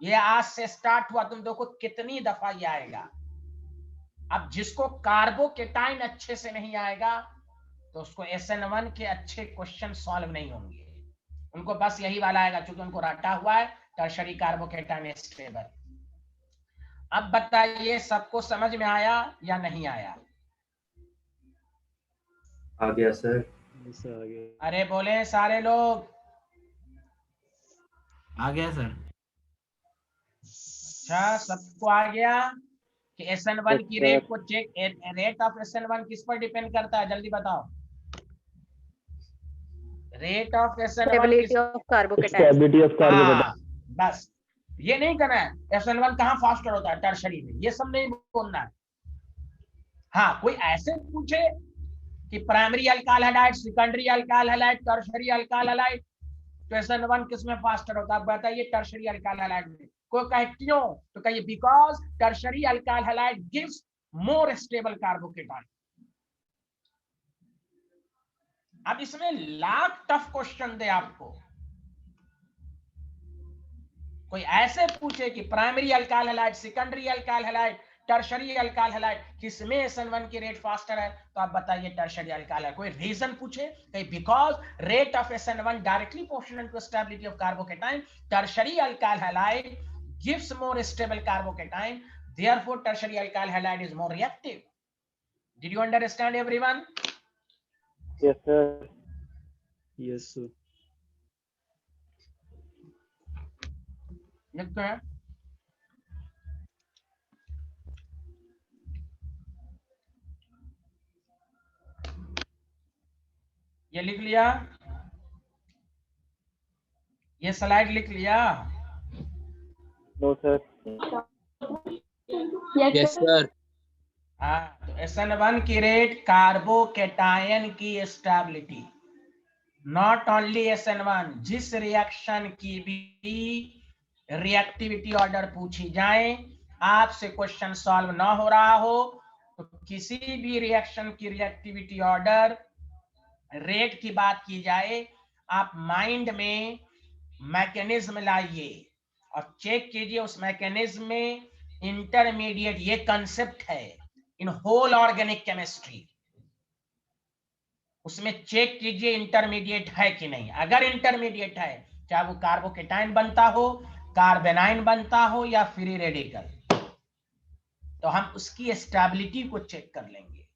ये आज से स्टार्ट हुआ, तुम देखो कितनी दफा ये आएगा। अब जिसको कार्बोकेटाइन अच्छे से नहीं आएगा तो उसको SN1 के अच्छे क्वेश्चन सॉल्व नहीं होंगे, उनको बस यही वाला आएगा क्योंकि उनको रटा हुआ है टर्शरी कार्बोकेटाइन स्टेबल। अब बताइए सबको समझ में आया या नहीं आया? आ गया सर। अरे बोले सारे लोग। आ गया सर। अच्छा, सबको आ गया कि SN1 की Yes, रेट sir. को चेक, रेट ऑफ SN1 किस पर डिपेंड करता है, जल्दी बताओ। Rate of SN1 stability of carbocation. Stability of carbocation. हाँ, बस ये नहीं करना है SN1 कहाँ फास्टर होता है टर्शरी में, ये सब नहीं बोलना है। हाँ, कोई ऐसे पूछे कि primary alkyl halide, secondary alkyl halide, tertiary alkyl halide, तो SN1 किसमें फास्टर होता है, बताइए टर्शरी अल्काइल हैलाइड में। कोई कहे क्यों, तो कहिए because tertiary alkyl halide gives more stable carbocation. अब इसमें लाख टफ क्वेश्चन दे आपको, कोई ऐसे पूछे कि primary alkyl halide, secondary alkyl halide, tertiary alkyl halide किसमें SN1 की रेट फास्टर है, तो आप बताइए टर्शरी अल्काइल हैलाइड। कोई रीजन पूछे कहीं because rate of SN1 directly proportional to stability of carbocation, tertiary alkyl halide gives more stable carbocation, therefore tertiary alkyl halide is more reactive. Did you understand everyone? Yes, sir. Yes, sir. लिखते हैं। ये लिख लिया, ये slide लिख लिया। No, sir. Yes, sir. हाँ, तो SN1 की रेट कार्बोकेटायन की स्टेबिलिटी, नॉट ओनली SN1, जिस रिएक्शन की भी रिएक्टिविटी ऑर्डर पूछी जाए, आपसे क्वेश्चन सॉल्व ना हो रहा हो, तो किसी भी रिएक्शन की रिएक्टिविटी ऑर्डर रेट की बात की जाए, आप माइंड में मैकेनिज्म लाइए और चेक कीजिए उस मैकेनिज्म में इंटरमीडिएट, ये कंसेप्ट है इन होल ऑर्गेनिक केमिस्ट्री, उसमें चेक कीजिए इंटरमीडिएट है कि नहीं। अगर इंटरमीडिएट है, चाहे वो कार्बोकेटाइन बनता हो, कार्बेनाइन बनता हो या फ्री रेडिकल, तो हम उसकी स्टेबिलिटी को चेक कर लेंगे।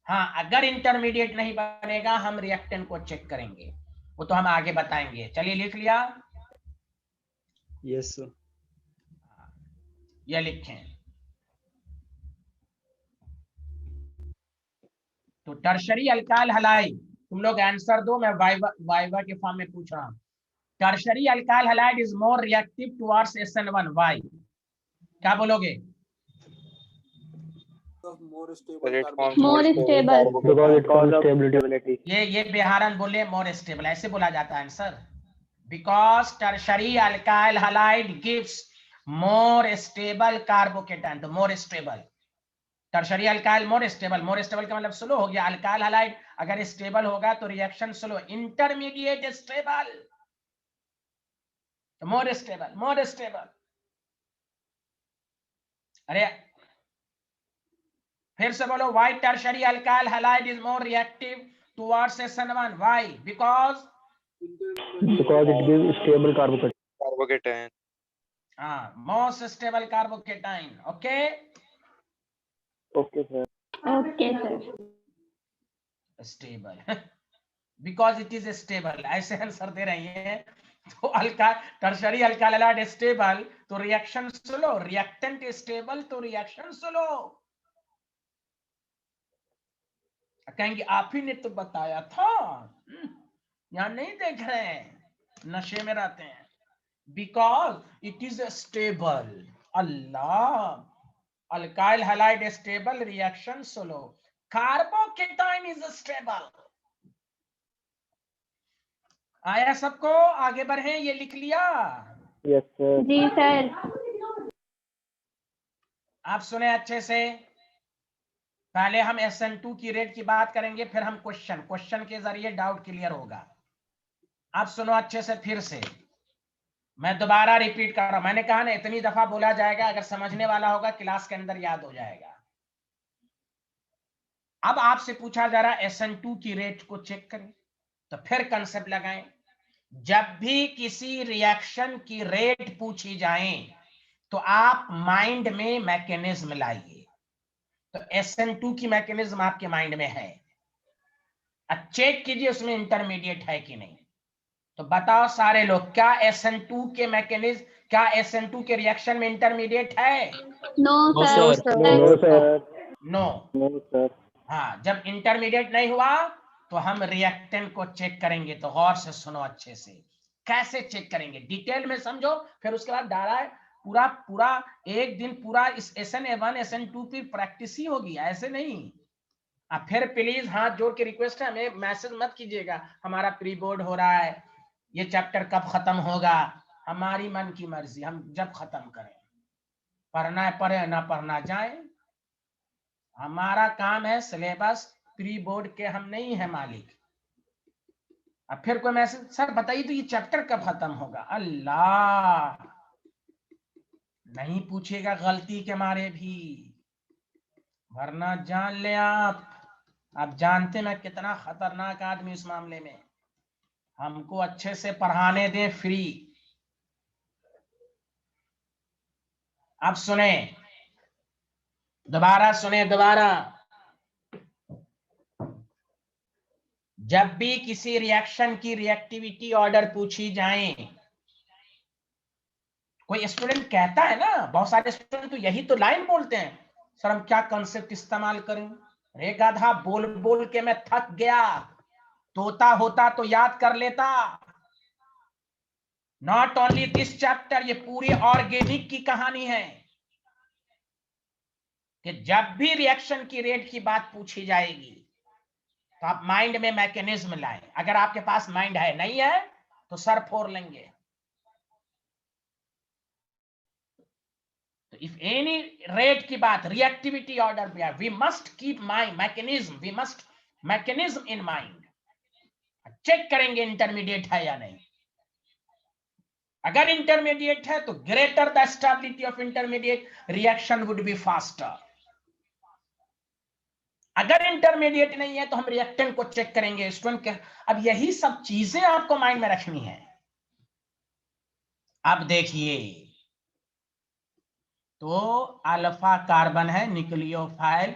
हाँ, अगर इंटरमीडिएट नहीं बनेगा, हम रिएक्टेंट को चेक करेंगे, वो तो हम आगे बताएंगे। चलिए लिख लिया। Yes, sir. ये लिखें, तो टर्शरी अल्काइल हैलाइड, तुम लोग आंसर दो, मैं वाइवा के फॉर्म में पूछ रहा हूं। Tertiary alkyl halide is more reactive towards SN1, why? क्या बोलोगे? More stable. Because it causes stability. ये बिहारन बोले मोर स्टेबल, ऐसे बोला जाता है answer. Because tertiary alkyl halide gives more stable carbocation, तो more stable, tertiary alkyl more stable, more stable का मतलब स्लो हो गया। अल्काइल हैलाइड अगर स्टेबल होगा तो reaction slow, intermediate stable, more stable, more stable. अरे फिर से बोलो, why tertiary alkyl halide is more reactive towards SN1, why? Because Because it gives stable carbocation. हाँ, most stable carbocation. Okay, Okay, sir. Okay, sir. Stable, because it is stable, ऐसे answer दे रही है। तो tertiary alkyl halide stable तो reaction slow, reactant stable तो reaction slow. कहेंगे आप ही ने तो बताया था, यहां नहीं देख रहे हैं, नशे में रहते हैं। Because it is stable, Allah, alkyl halide stable, reaction slow, carbocation is stable. आया सबको? आगे बढ़े, ये लिख लिया। Yes, sir. जी सर। आप सुने अच्छे से। पहले हम SN2 की रेट की बात करेंगे, फिर हम क्वेश्चन के जरिए डाउट क्लियर होगा। आप सुनो अच्छे से, फिर से मैं दोबारा रिपीट कर रहा हूं, मैंने कहा ना इतनी दफा बोला जाएगा, अगर समझने वाला होगा क्लास के अंदर याद हो जाएगा। अब आपसे पूछा जा रहा है SN2 की रेट को चेक करें, तो फिर कंसेप्ट लगाएं। जब भी किसी रिएक्शन की रेट पूछी जाए तो आप माइंड में मैकेनिज्म लाइए। तो SN2 की मैकेनिज्म आपके माइंड में है। अब चेक कीजिए उसमें इंटरमीडिएट है कि नहीं। तो बताओ सारे लोग, क्या SN2 के मैकेनिज्म, क्या SN2 के रिएक्शन में इंटरमीडिएट है? No No, sir. sir. No sir. No. No sir. हाँ, जब इंटरमीडिएट नहीं हुआ तो हम रिएक्टेंट को चेक करेंगे। तो गौर से सुनो अच्छे से, कैसे चेक करेंगे डिटेल में समझो, फिर उसके बाद पूरा पूरा एक दिन पूरा इस SN1 SN2 की प्रैक्टिस ही होगी, ऐसे नहीं। अब फिर प्लीज हाथ जोड़ के रिक्वेस्ट है, हमें मैसेज मत कीजिएगा हमारा प्री बोर्ड हो रहा है, ये चैप्टर कब खत्म होगा। हमारी मन की मर्जी, हम जब खत्म करें, पढ़ना है पढ़े, ना पढ़ना जाए। हमारा काम है सिलेबस, प्री बोर्ड के हम नहीं है मालिक। अब फिर कोई मैसेज, सर बताइए तो ये चैप्टर कब खत्म होगा। अल्लाह, नहीं पूछेगा गलती के मारे भी, वरना जान ले आप जानते मैं कितना खतरनाक आदमी इस मामले में। हमको अच्छे से पढ़ाने दें फ्री। अब सुने, दोबारा सुने, दोबारा। जब भी किसी रिएक्शन की रिएक्टिविटी ऑर्डर पूछी जाए, कोई स्टूडेंट कहता है ना, बहुत सारे स्टूडेंट तो यही तो लाइन बोलते हैं, सर हम क्या कंसेप्ट इस्तेमाल करें, रे गाधा बोल बोल के मैं थक गया, तोता होता तो याद कर लेता। नॉट ओनली दिस चैप्टर, ये पूरी ऑर्गेनिक की कहानी है कि जब भी रिएक्शन की रेट की बात पूछी जाएगी तो आप माइंड में मैकेनिज्म लाएं। अगर आपके पास माइंड है, नहीं है तो सर फोड़ लेंगे। तो इफ एनी रेट की बात, रिएक्टिविटी ऑर्डर पे है, we must keep mind mechanism, we must mechanism in mind. चेक करेंगे इंटरमीडिएट है या नहीं। अगर इंटरमीडिएट है तो greater the stability of intermediate, reaction would be faster. अगर इंटरमीडिएट नहीं है तो हम रिएक्टेंट को चेक करेंगे स्टूडेंट के। अब यही सब चीजें आपको माइंड में रखनी है। अब देखिए, तो अल्फा कार्बन है, न्यूक्लियोफाइल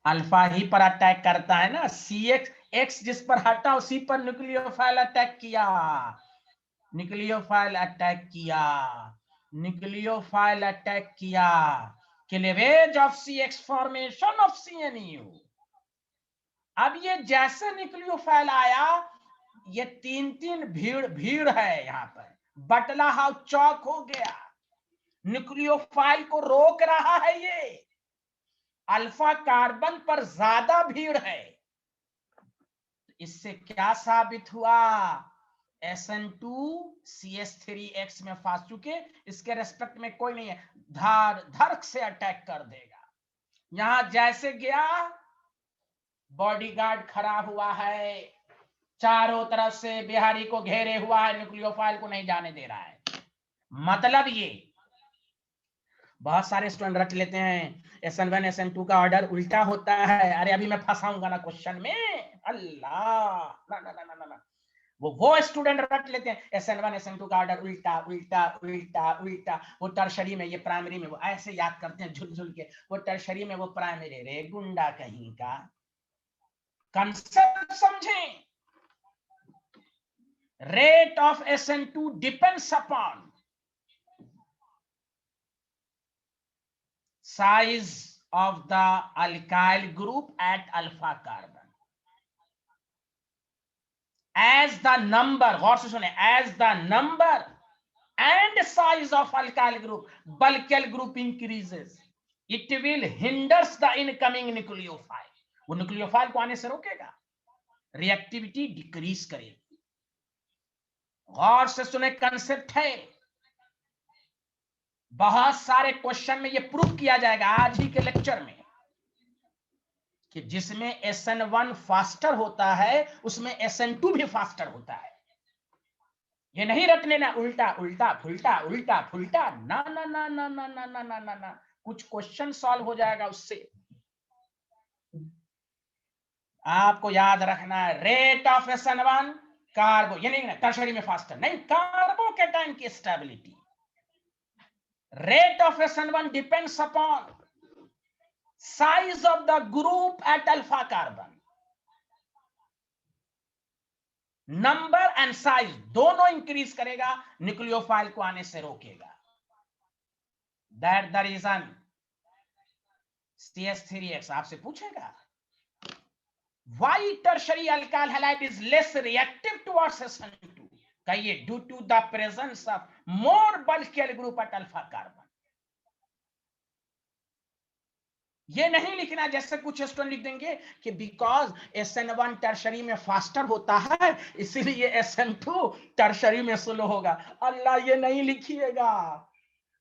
अल्फा ही पर अटैक करता है ना, CX जिस पर हटा उसी पर न्यूक्लियोफाइल अटैक किया, न्यूक्लियोफाइल अटैक किया, न्यूक्लियोफाइल अटैक किया, cleavage of CX, formation of CNU। अब ये जैसे न्यूक्लियोफाइल आया, ये तीन भीड़ है यहाँ पर, बटला हाउस चौक हो गया, न्यूक्लियोफाइल को रोक रहा है। ये अल्फा कार्बन पर ज्यादा भीड़ है। इससे क्या साबित हुआ, SN2 CH3X में फंस चुके, इसके रेस्पेक्ट में कोई नहीं है, धड़क से अटैक कर देगा। यहां जैसे गया, बॉडीगार्ड खड़ा हुआ है, चारों तरफ से बिहारी को घेरे हुआ है, न्यूक्लियोफाइल को नहीं जाने दे रहा है। मतलब ये बहुत सारे स्टूडेंट रट लेते हैं SN1 SN2 का ऑर्डर उल्टा होता है। अरे अभी मैं फंसाऊंगा ना क्वेश्चन में, अल्लाह, ना ना ना ना ना, वो स्टूडेंट रट लेते हैं SN1 SN2 का ऑर्डर उल्टा उल्टा उल्टा उल्टा। वो टर्शरी में, ये प्राइमरी में, वो ऐसे याद करते हैं झुल झुल के, वो टर्शरी में, वो प्राइमरी। रे गुंडा कहीं का, कंसेप्ट समझें। Rate of SN2 depends upon size of the alkyl group at alpha carbon, as the number, गौर से सुने, as the number and size of alkyl group, bulkyl group increases, it will hinders the incoming nucleophile, वो nucleophile को आने से रोकेगा, reactivity decrease करेगी। गौर से सुने, कंसेप्ट है। बहुत सारे क्वेश्चन में ये प्रूव किया जाएगा आज ही के लेक्चर में कि जिसमें SN1 फास्टर होता है उसमें SN2 भी फास्टर होता है। ये नहीं रट लेना उल्टा उल्टा फुल्टा उल्टा फुल्टा, ना ना ना ना ना ना ना ना ना ना, कुछ क्वेश्चन सॉल्व हो जाएगा उससे। आपको याद रखना है, रेट ऑफ SN1 कार्बो, ये नहीं टर्शरी में फास्टर नहीं, कार्बोकेटाइन की stability. Rate of SN1 depends upon size of the group at alpha carbon. Number and size दोनों इंक्रीज करेगा, न्यूक्लियोफाइल को आने से रोकेगा। दैट द रीजन CH3X आपसे पूछेगा why tertiary alkyl halide is less reactive towards SN2, कहिए due to the presence of more bulky group at alpha carbon। ये नहीं लिखना जैसे कुछ स्टूडेंट लिख देंगे कि बिकॉज SN1 टर्शरी में फास्टर होता है इसीलिए SN2 टर्शरी में स्लो होगा। अल्लाह ये नहीं लिखिएगा।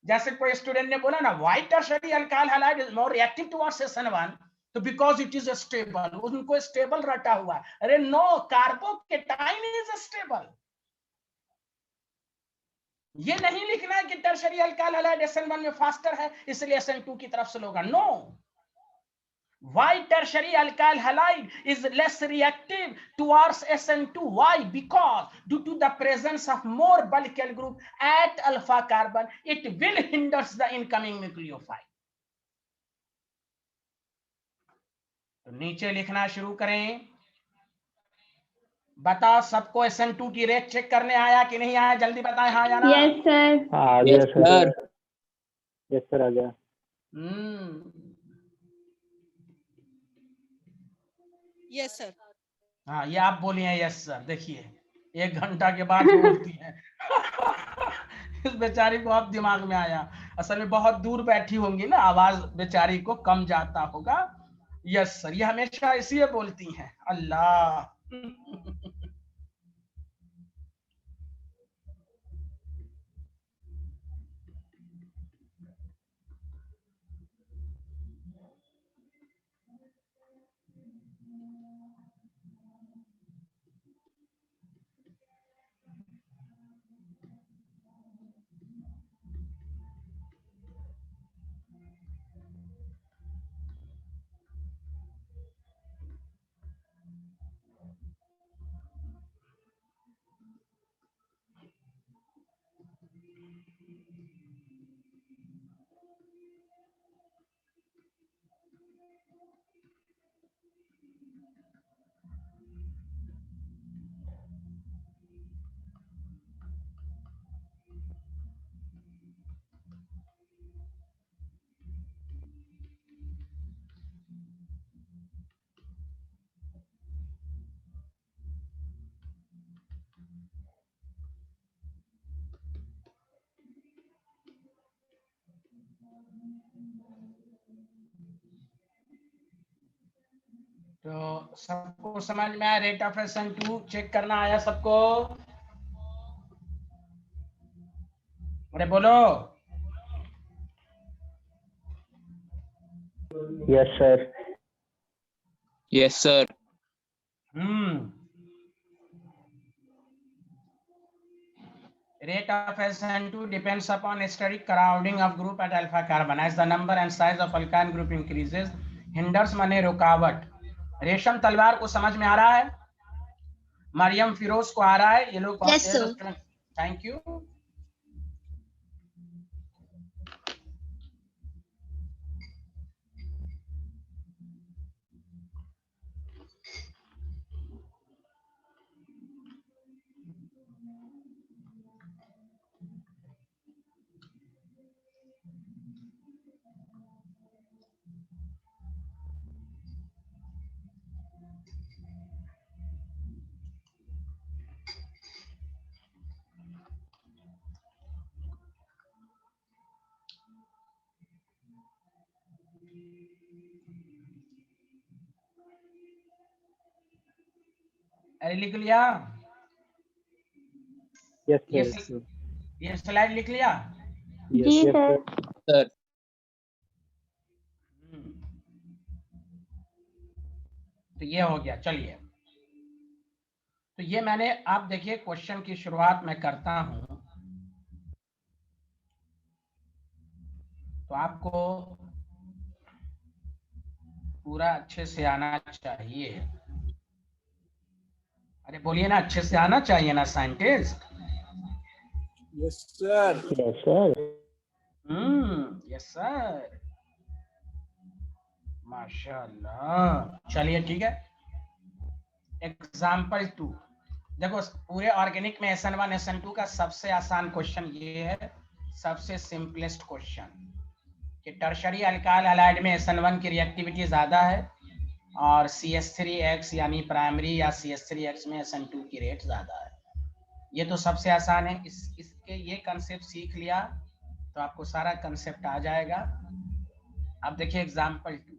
जैसे कोई स्टूडेंट ने बोला ना why tertiary alkyl halide is more reactive towards SN1, तो बिकॉज इट इज स्टेबल, उनको स्टेबल रटा हुआ है। अरे नो, कार्बोकेटाइन इज स्टेबल। ये नहीं लिखना है कि टर्शरी अल्काइल हैलाइड SN1 में फास्टर है इसलिए SN2 की तरफ स्लो होगा। No, why tertiary alkyl halide is less reactive towards SN2? Why? Because due to the presence of more bulky group at alpha carbon, it will hinders the incoming nucleophile। तो नीचे लिखना शुरू करें। बताओ सबको SN2 की rate check करने आया कि नहीं आया? जल्दी बताएं हाँ या ना। Yes sir. आ गया सर। यस सर आ गया। Yes sir. हाँ ये आप बोलिए यस सर। देखिए 1 घंटा के बाद बोलती है। इस बेचारी को अब दिमाग में आया, असल में बहुत दूर बैठी होंगी ना, आवाज बेचारी को कम जाता होगा। यस सर, ये हमेशा इसीलिए बोलती हैं। अल्लाह। तो सबको समझ में आया? रेट ऑफ SN2 चेक करना आया सबको? अरे बोलो। Yes sir. Yes sir. Rate of SN2 depends upon steric crowding of group at alpha carbon. As the number and size of alkyl group increases, hinders माने रुकावट। रेशम तलवार को समझ में आ रहा है? मरियम फिरोज को आ रहा है? ये लोग Yes, sir. Thank you. अरे लिख लिया? Yes sir. ये स्लाइड लिख लिया? जी सर। सर। तो ये हो गया। चलिए, तो ये मैंने, आप देखिए क्वेश्चन की शुरुआत मैं करता हूं तो आपको पूरा अच्छे से आना चाहिए। अरे बोलिए ना, अच्छे से आना चाहिए ना scientist. Yes sir. Yes sir. Yes sir, माशाल्लाह। चलिए ठीक है। एग्जाम्पल 2, देखो पूरे ऑर्गेनिक में SN1 SN2 का सबसे आसान क्वेश्चन ये है, सबसे सिंपलेस्ट क्वेश्चन, कि टर्शरी अल्काइल हैलाइड में SN1 की रिएक्टिविटी ज्यादा है और CH3X यानी प्राइमरी या CH3X में SN2 की रेट ज्यादा है। ये तो सबसे आसान है। इसके ये कंसेप्ट सीख लिया तो आपको सारा कंसेप्ट आ जाएगा। अब देखिए एग्जाम्पल 2।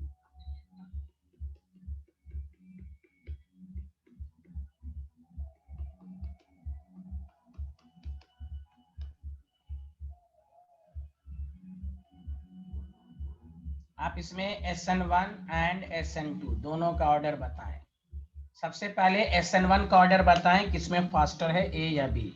आप इसमें SN1 एंड SN2 दोनों का ऑर्डर बताएं। सबसे पहले SN1 का ऑर्डर बताएं, किसमें फास्टर है, A या B?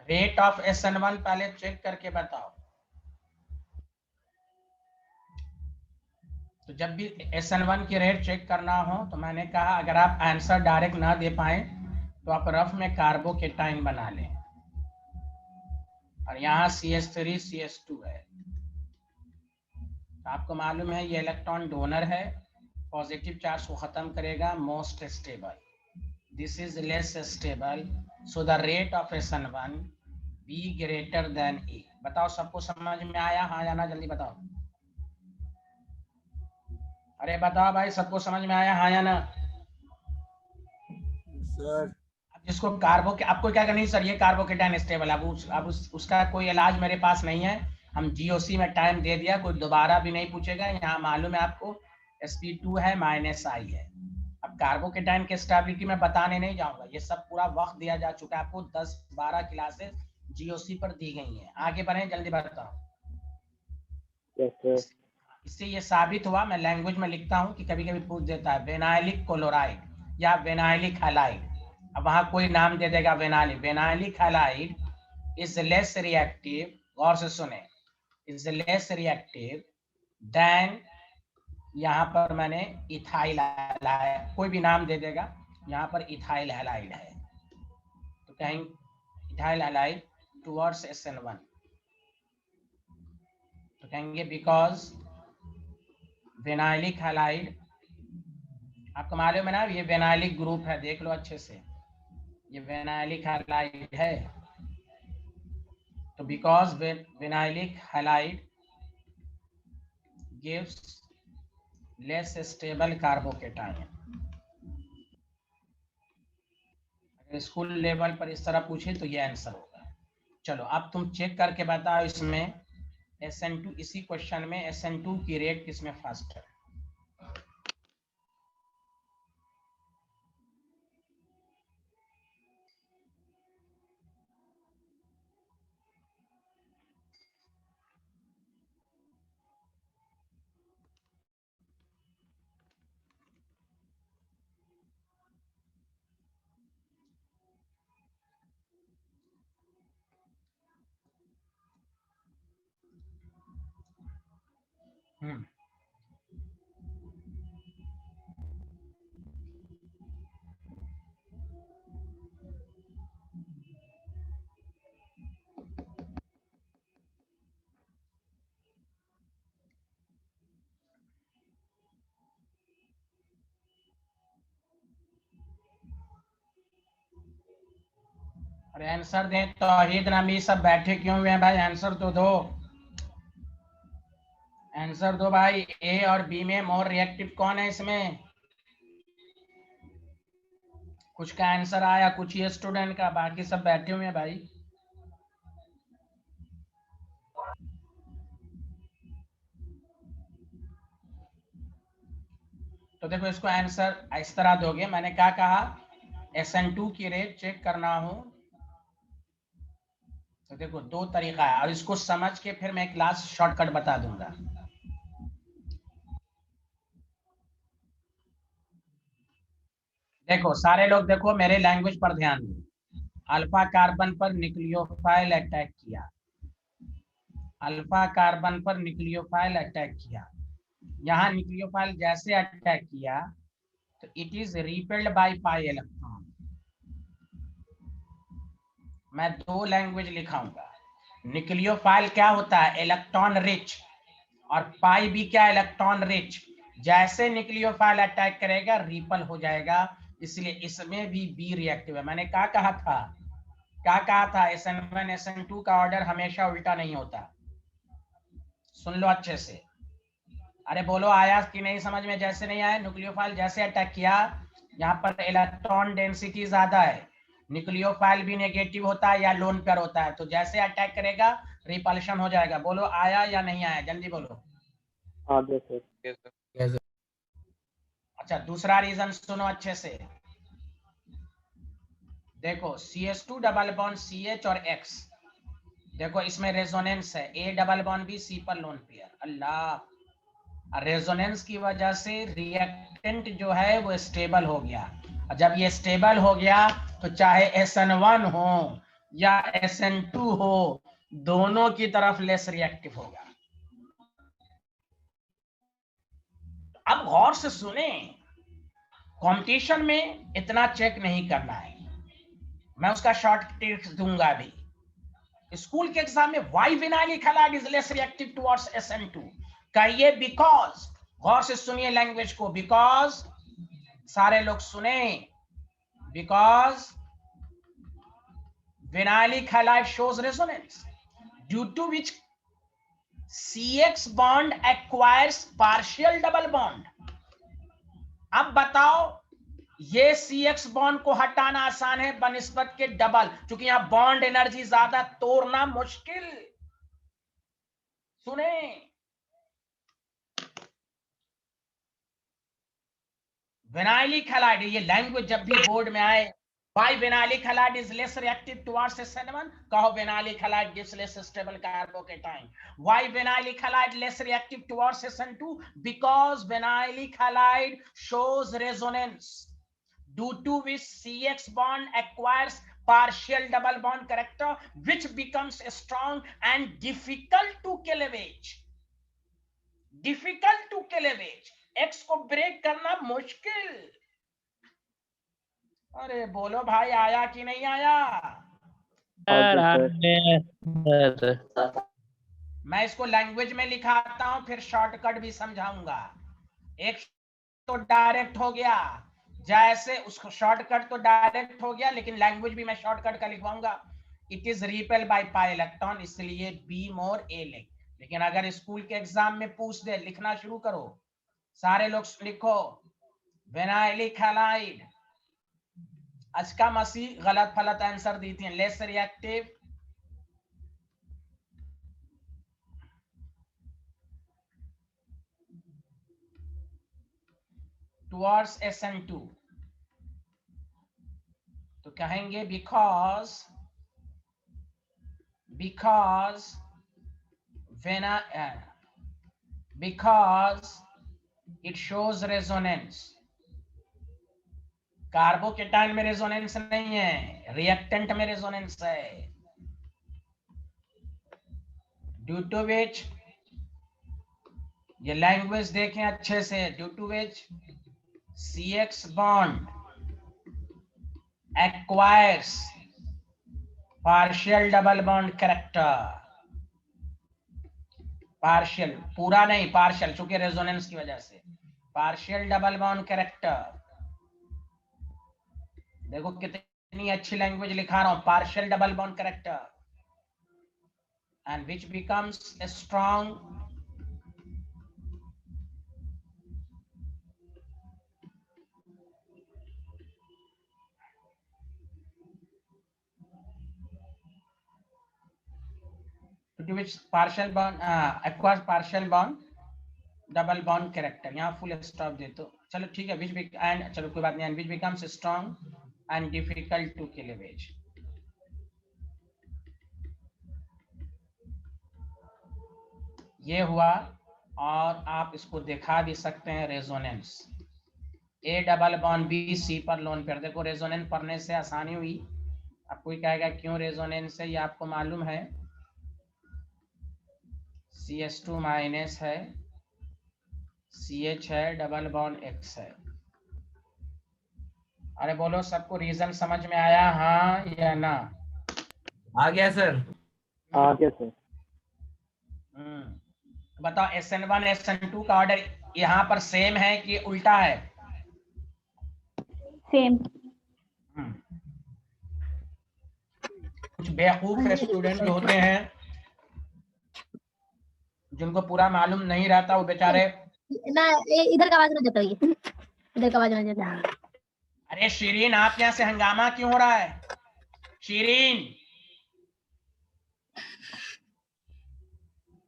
रेट ऑफ SN1 पहले चेक करके बताओ। तो जब भी SN1 की रेट चेक करना हो तो मैंने कहा अगर आप आंसर डायरेक्ट ना दे पाए तो आप रफ में कार्बोकेटाइन बना लें, और यहाँ CH3 CH2 है। तो आपको मालूम है ये इलेक्ट्रॉन डोनर है, पॉजिटिव चार्ज को खत्म करेगा, most stable, this is less stable, so the rate of SN1 B greater than A। बताओ सबको समझ में आया, हाँ या ना, जल्दी बताओ। अरे बताओ भाई, सबको समझ में आया, हाँ या ना? सर जिसको कार्बो के, आपको क्या करनी है सर, ये कार्बोकेटाइन स्टेबल, अब उसका कोई इलाज मेरे पास नहीं है, हम GOC में टाइम दे दिया, कोई दोबारा भी नहीं पूछेगा। यहाँ मालूम है आपको sp2 है -I है। अब कार्बोकेटाइन के स्टेबिलिटी में बताने नहीं जाऊंगा, ये सब पूरा वक्त दिया जा चुका है आपको, 10-12 क्लासेस GOC पर दी गई हैं। आगे बढ़े, जल्दी बताओ। Yes sir. इससे ये साबित हुआ, मैं लैंग्वेज में लिखता हूँ कि कभी कभी पूछ देता है, वेनाइलिक क्लोराइड या वेनाइलिक हैलाइड, अब वहां कोई नाम दे देगा वेनाइलिक, वेनाइलिक हैलाइड इज लेस रिएक्टिव, गौर से सुने, इज लेस रिएक्टिव देन, यहाँ पर मैंने इथाइल हैलाइड, कोई भी नाम दे देगा, यहाँ पर इथाइल हैलाइड है तो कहेंगे इथाइल हैलाइड टुवर्ड्स SN1, तो कहेंगे बिकॉज वेनाइलिक हैलाइड, आपको मालूम है ना ये वेनाइलिक ग्रुप है, देख लो अच्छे से, ये वेनाइलिक हैलाइड है, तो because vinylic halide gives less stable carbocation. अगर स्कूल लेवल पर इस तरह पूछे तो ये आंसर होगा। चलो अब तुम चेक करके बताओ, इसमें SN2, इसी क्वेश्चन में SN2 की रेट किसमें फास्ट है? अरे आंसर दे, तौहीद नमी सब बैठे क्यों हुए हैं भाई, आंसर तो दो, आंसर दो भाई। A और B में मोर रिएक्टिव कौन है इसमें? कुछ का आंसर आया, कुछ ही स्टूडेंट का, बाकी सब बैठे हुए हैं भाई। तो देखो इसको आंसर इस तरह दोगे, मैंने क्या कहा, SN2 की रेट चेक करना हो तो देखो दो तरीका है, और इसको समझ के फिर मैं क्लास शॉर्टकट बता दूंगा। देखो सारे लोग देखो, मेरे लैंग्वेज पर ध्यान दो। अल्फा कार्बन पर न्यूक्लियोफाइल अटैक किया, अल्फा कार्बन पर न्यूक्लियोफाइल अटैक किया। यहाँ न्यूक्लियोफाइल जैसे अटैक किया तो it is repelled by pi electron. मैं दो लैंग्वेज लिखाऊंगा। न्यूक्लियोफाइल क्या होता है? इलेक्ट्रॉन रिच, और पाई भी क्या? Electron rich. जैसे न्यूक्लियोफाइल अटैक करेगा रिपल हो जाएगा, इसलिए इसमें भी बी रिएक्टिव है। मैंने क्या कहा था? SN1 SN2 का ऑर्डर हमेशा उल्टा नहीं होता। सुन लो अच्छे से। अरे बोलो आया कि नहीं समझ में? जैसे नहीं आया? न्यूक्लियोफाइल जैसे अटैक किया, यहाँ पर इलेक्ट्रॉन डेंसिटी ज्यादा है, न्यूक्लियोफाइल भी नेगेटिव होता है या लोन पेयर होता है, तो जैसे अटैक करेगा रिपल्शन हो जाएगा। बोलो आया या नहीं आया? जल्दी बोलो। हाँ सर। Yes, sir. अच्छा दूसरा रीजन सुनो अच्छे से। देखो CH2 डबल बॉन्ड CH और X, देखो इसमें रेजोनेंस है, A डबल बॉन्ड भी C पर लोन पेयर। अल्लाह, रेजोनेंस की वजह से रिएक्टेंट जो है वो स्टेबल हो गया। जब ये स्टेबल हो गया तो चाहे SN1 हो या SN2 हो, दोनों की तरफ लेस रिएक्टिव होगा। अब गौर से सुने, कंपटीशन में इतना चेक नहीं करना है, मैं उसका शॉर्ट टिप्स दूंगा अभी। स्कूल के एग्जाम में why vinylic halide is less reactive towards SN2, कहिए बिकॉज, गौर से सुनिए लैंग्वेज को, बिकॉज, सारे लोग सुने, because vinylic halide shows resonance due to which CX bond acquires partial double bond। अब बताओ, ये CX बॉन्ड को हटाना आसान है बनिस्बत के डबल, क्योंकि यहां बॉन्ड एनर्जी ज्यादा, तोड़ना मुश्किल। सुने, विनाइलिक हैलाइड, ये लैंग्वेज जब भी बोर्ड में आए, why vinylic halide is less reactive towards SN1, कहो vinylic halide gives less stable carbocation। why vinylic halide less reactive towards SN2, because vinylic halide shows resonance due to which CX bond acquires partial double bond character which becomes strong and difficult to cleavage। difficult to cleavage, X को break करना मुश्किल। अरे बोलो भाई, आया कि नहीं आया? मैं इसको लैंग्वेज में लिखाता हूं, फिर शॉर्टकट भी समझाऊंगा। एक तो डायरेक्ट हो गया, जैसे उसको शॉर्टकट तो डायरेक्ट हो गया, लेकिन लैंग्वेज भी मैं शॉर्टकट का लिखवाऊंगा। It is repel by pi electron, इसलिए बी मोर ए लिख। लेकिन अगर स्कूल के एग्जाम में पूछ दे, लिखना शुरू करो, सारे लोग लिखो विनाइलिक हैलाइड। अचका मसीह गलत फलत आंसर दी थी, लेस रिएक्टिव टुवर्ड्स SN2, तो कहेंगे because it shows resonance. Carbocation में रेजोनेंस नहीं है, रिएक्टेंट में रेजोनेंस है, ड्यू टू विच, ये लैंग्वेज देखें अच्छे से, due to which CX bond acquires partial double bond character, partial, पूरा नहीं पार्शियल, चूंकि रेजोनेंस की वजह से पार्शियल डबल बॉन्ड कैरेक्टर। देखो कितनी अच्छी लैंग्वेज लिखा रहा हूं, partial double bond character, and which becomes strong to which partial bond acquires partial bond double bond character। यहाँ फुल स्टॉप दे तो चलो ठीक है, which and चलो कोई बात नहीं, and which becomes strong and difficult to cleavage। ये हुआ, और आप इसको दिखा भी सकते हैं resonance. A double bond B C पर लोन पेयर। देखो रेजोनेंस पढ़ने से आसानी हुई। अब कोई कहेगा क्यों रेजोनेंस है, ये आपको मालूम है। CH2 माइनस है, CH है, डबल बॉन्ड X है। अरे बोलो सबको रीजन समझ में आया, हाँ या ना? आ गया सर। आगे सर। बताओ SN1 SN2 का ऑर्डर यहाँ पर सेम है कि उल्टा है? सेम। कुछ बेवकूफ स्टूडेंट जो होते हैं, जिनको पूरा मालूम नहीं रहता, वो बेचारे ना इधर का आवाज ना जाता, ये इधर का आवाज ना जाता। अरे शीरीन, आप यहाँ से हंगामा क्यों हो रहा है? शीरीन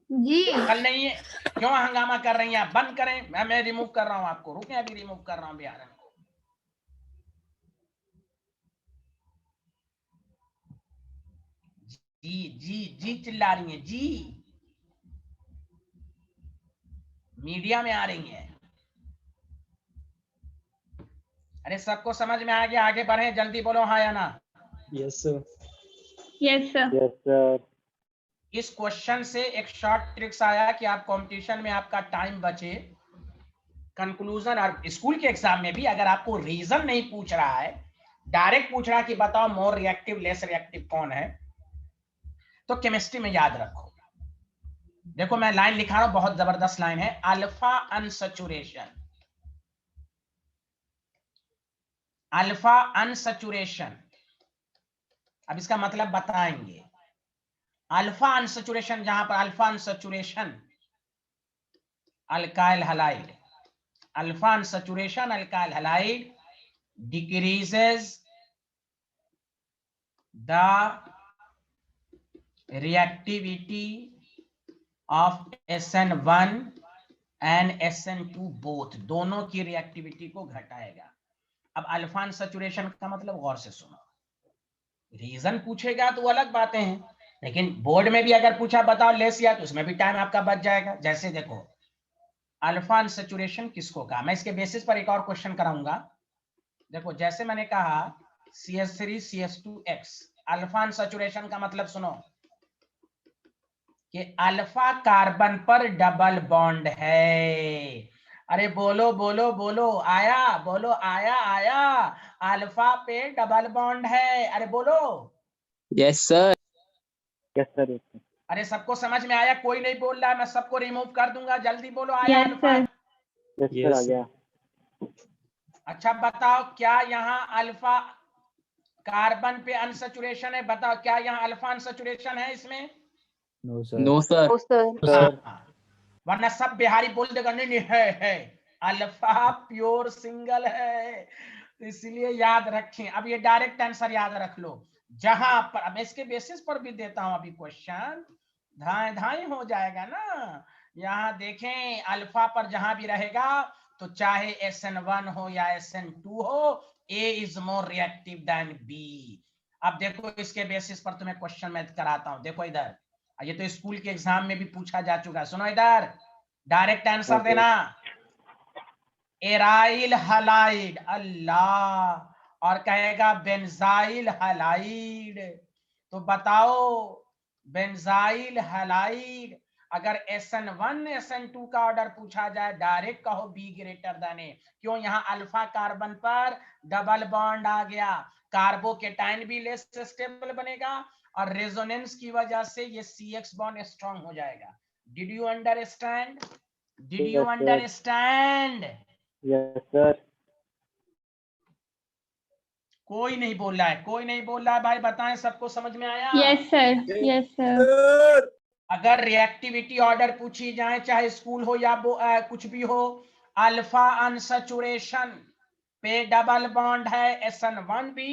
जी कल नहीं है, क्यों हंगामा कर रही हैं? बंद करें, मैं रिमूव कर रहा हूँ आपको। रुकें, अभी रिमूव कर रहा हूँ बिहार को। जी जी जी चिल्ला रही हैं जी, मीडिया में आ रही हैं। अरे सबको समझ में आ गया? आगे बढ़े, जल्दी बोलो हाँ या ना। Yes, sir. Yes sir. Yes sir. इस क्वेश्चन से एक शॉर्ट ट्रिक्स आया कि आप कंपटीशन में आपका टाइम बचे। कंक्लूजन और स्कूल के एग्जाम में भी अगर आपको रीजन नहीं पूछ रहा है, डायरेक्ट पूछ रहा है कि बताओ मोर रिएक्टिव लेस रिएक्टिव कौन है, तो केमिस्ट्री में याद रखो। देखो मैं लाइन लिखा रहा हूं, बहुत जबरदस्त लाइन है। अल्फा अनसैचुरेशन, अल्फा अनसैचुरेशन, अब इसका मतलब बताएंगे। अल्फा अनसैचुरेशन, जहां पर alpha unsaturation alkyl halide, alpha unsaturation alkyl halide decreases the reactivity of SN1 and SN2 both, दोनों की रिएक्टिविटी को घटाएगा। अब अल्फा अनसैचुरेशन का मतलब गौर से सुनो, रीजन पूछेगा तो अलग बातें हैं, लेकिन बोर्ड में भी अगर पूछा बताओ लेस या, तो उसमें भी टाइम आपका बच जाएगा। जैसे देखो अल्फा अनसैचुरेशन किसको कहा, मैं इसके बेसिस पर एक और क्वेश्चन कराऊंगा। देखो जैसे मैंने कहा CH3 CH2X, अल्फा अनसैचुरेशन का मतलब सुनो कि अल्फा कार्बन पर डबल बॉन्ड है। अरे बोलो बोलो बोलो, आया? बोलो आया आया? अल्फा पे डबल बॉन्ड है, अरे बोलो। Yes, sir. Yes sir. अरे सबको समझ में आया? कोई नहीं बोल रहा है, मैं सबको रिमूव कर दूंगा, जल्दी बोलो आया yes alpha? Sir. Yes sir आ गया। अच्छा बताओ, क्या यहाँ अल्फा कार्बन पे अनसैचुरेशन है? बताओ क्या यहाँ अल्फा अनसैचुरेशन है इसमें? No, sir. No, sir. Sir वरना सब बिहारी बोल देगा नहीं नहीं है अल्फा प्योर सिंगल है। तो इसलिए याद रखें। अब ये डायरेक्ट आंसर याद रख लो, जहां पर, अब इसके बेसिस पर भी देता हूं अभी क्वेश्चन, धाए धाए हो जाएगा ना। यहाँ देखें अल्फा पर जहां भी रहेगा, तो चाहे SN1 हो या SN2 हो, A is more reactive than B। अब देखो इसके बेसिस पर तुम्हें क्वेश्चन मैं कराता हूं। देखो इधर, ये तो स्कूल के एग्जाम में भी पूछा जा चुका है। सुनो इधर, डायरेक्ट आंसर देना। एराइल हैलाइड, अल्लाह, और कहेगा बेंजाइल हैलाइड। तो बताओ बेंजाइल हैलाइड, अगर SN1 SN2 का ऑर्डर पूछा जाए, डायरेक्ट कहो B ग्रेटर देन A। क्यों? यहाँ अल्फा कार्बन पर डबल बॉन्ड आ गया, कार्बोकेटाइन भी लेस स्टेबल बनेगा, और रेजोनेंस की वजह से ये CX बॉन्ड स्ट्रांग हो जाएगा। Did you understand? Did you Yes, sir. Understand? Yes sir. कोई नहीं बोल रहा है, कोई नहीं बोल रहा है भाई, बताएं सबको समझ में आया? Yes sir. Yes sir. अगर रिएक्टिविटी ऑर्डर पूछी जाए, चाहे स्कूल हो या कुछ भी हो, अल्फा अनसैचुरेशन पे डबल बॉन्ड है SN1 भी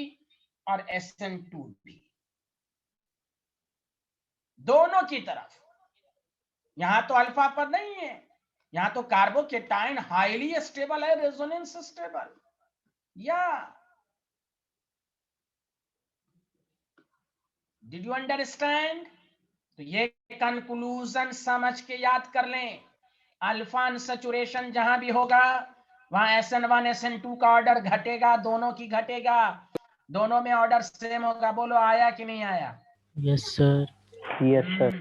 और SN2 भी, दोनों की तरफ। यहां तो अल्फा पर नहीं है, यहां तो कार्बोकेटाइन हाईली स्टेबल है, रेजोनेंस स्टेबल। या डिड यू अंडरस्टैंड? तो ये कंक्लूजन समझ के याद कर लें। अल्फा अनसैचुरेशन जहां भी होगा, वहां SN1 SN2 का ऑर्डर घटेगा, दोनों की घटेगा, दोनों में ऑर्डर सेम होगा। बोलो आया कि नहीं आया? Yes, sir. Yes, sir.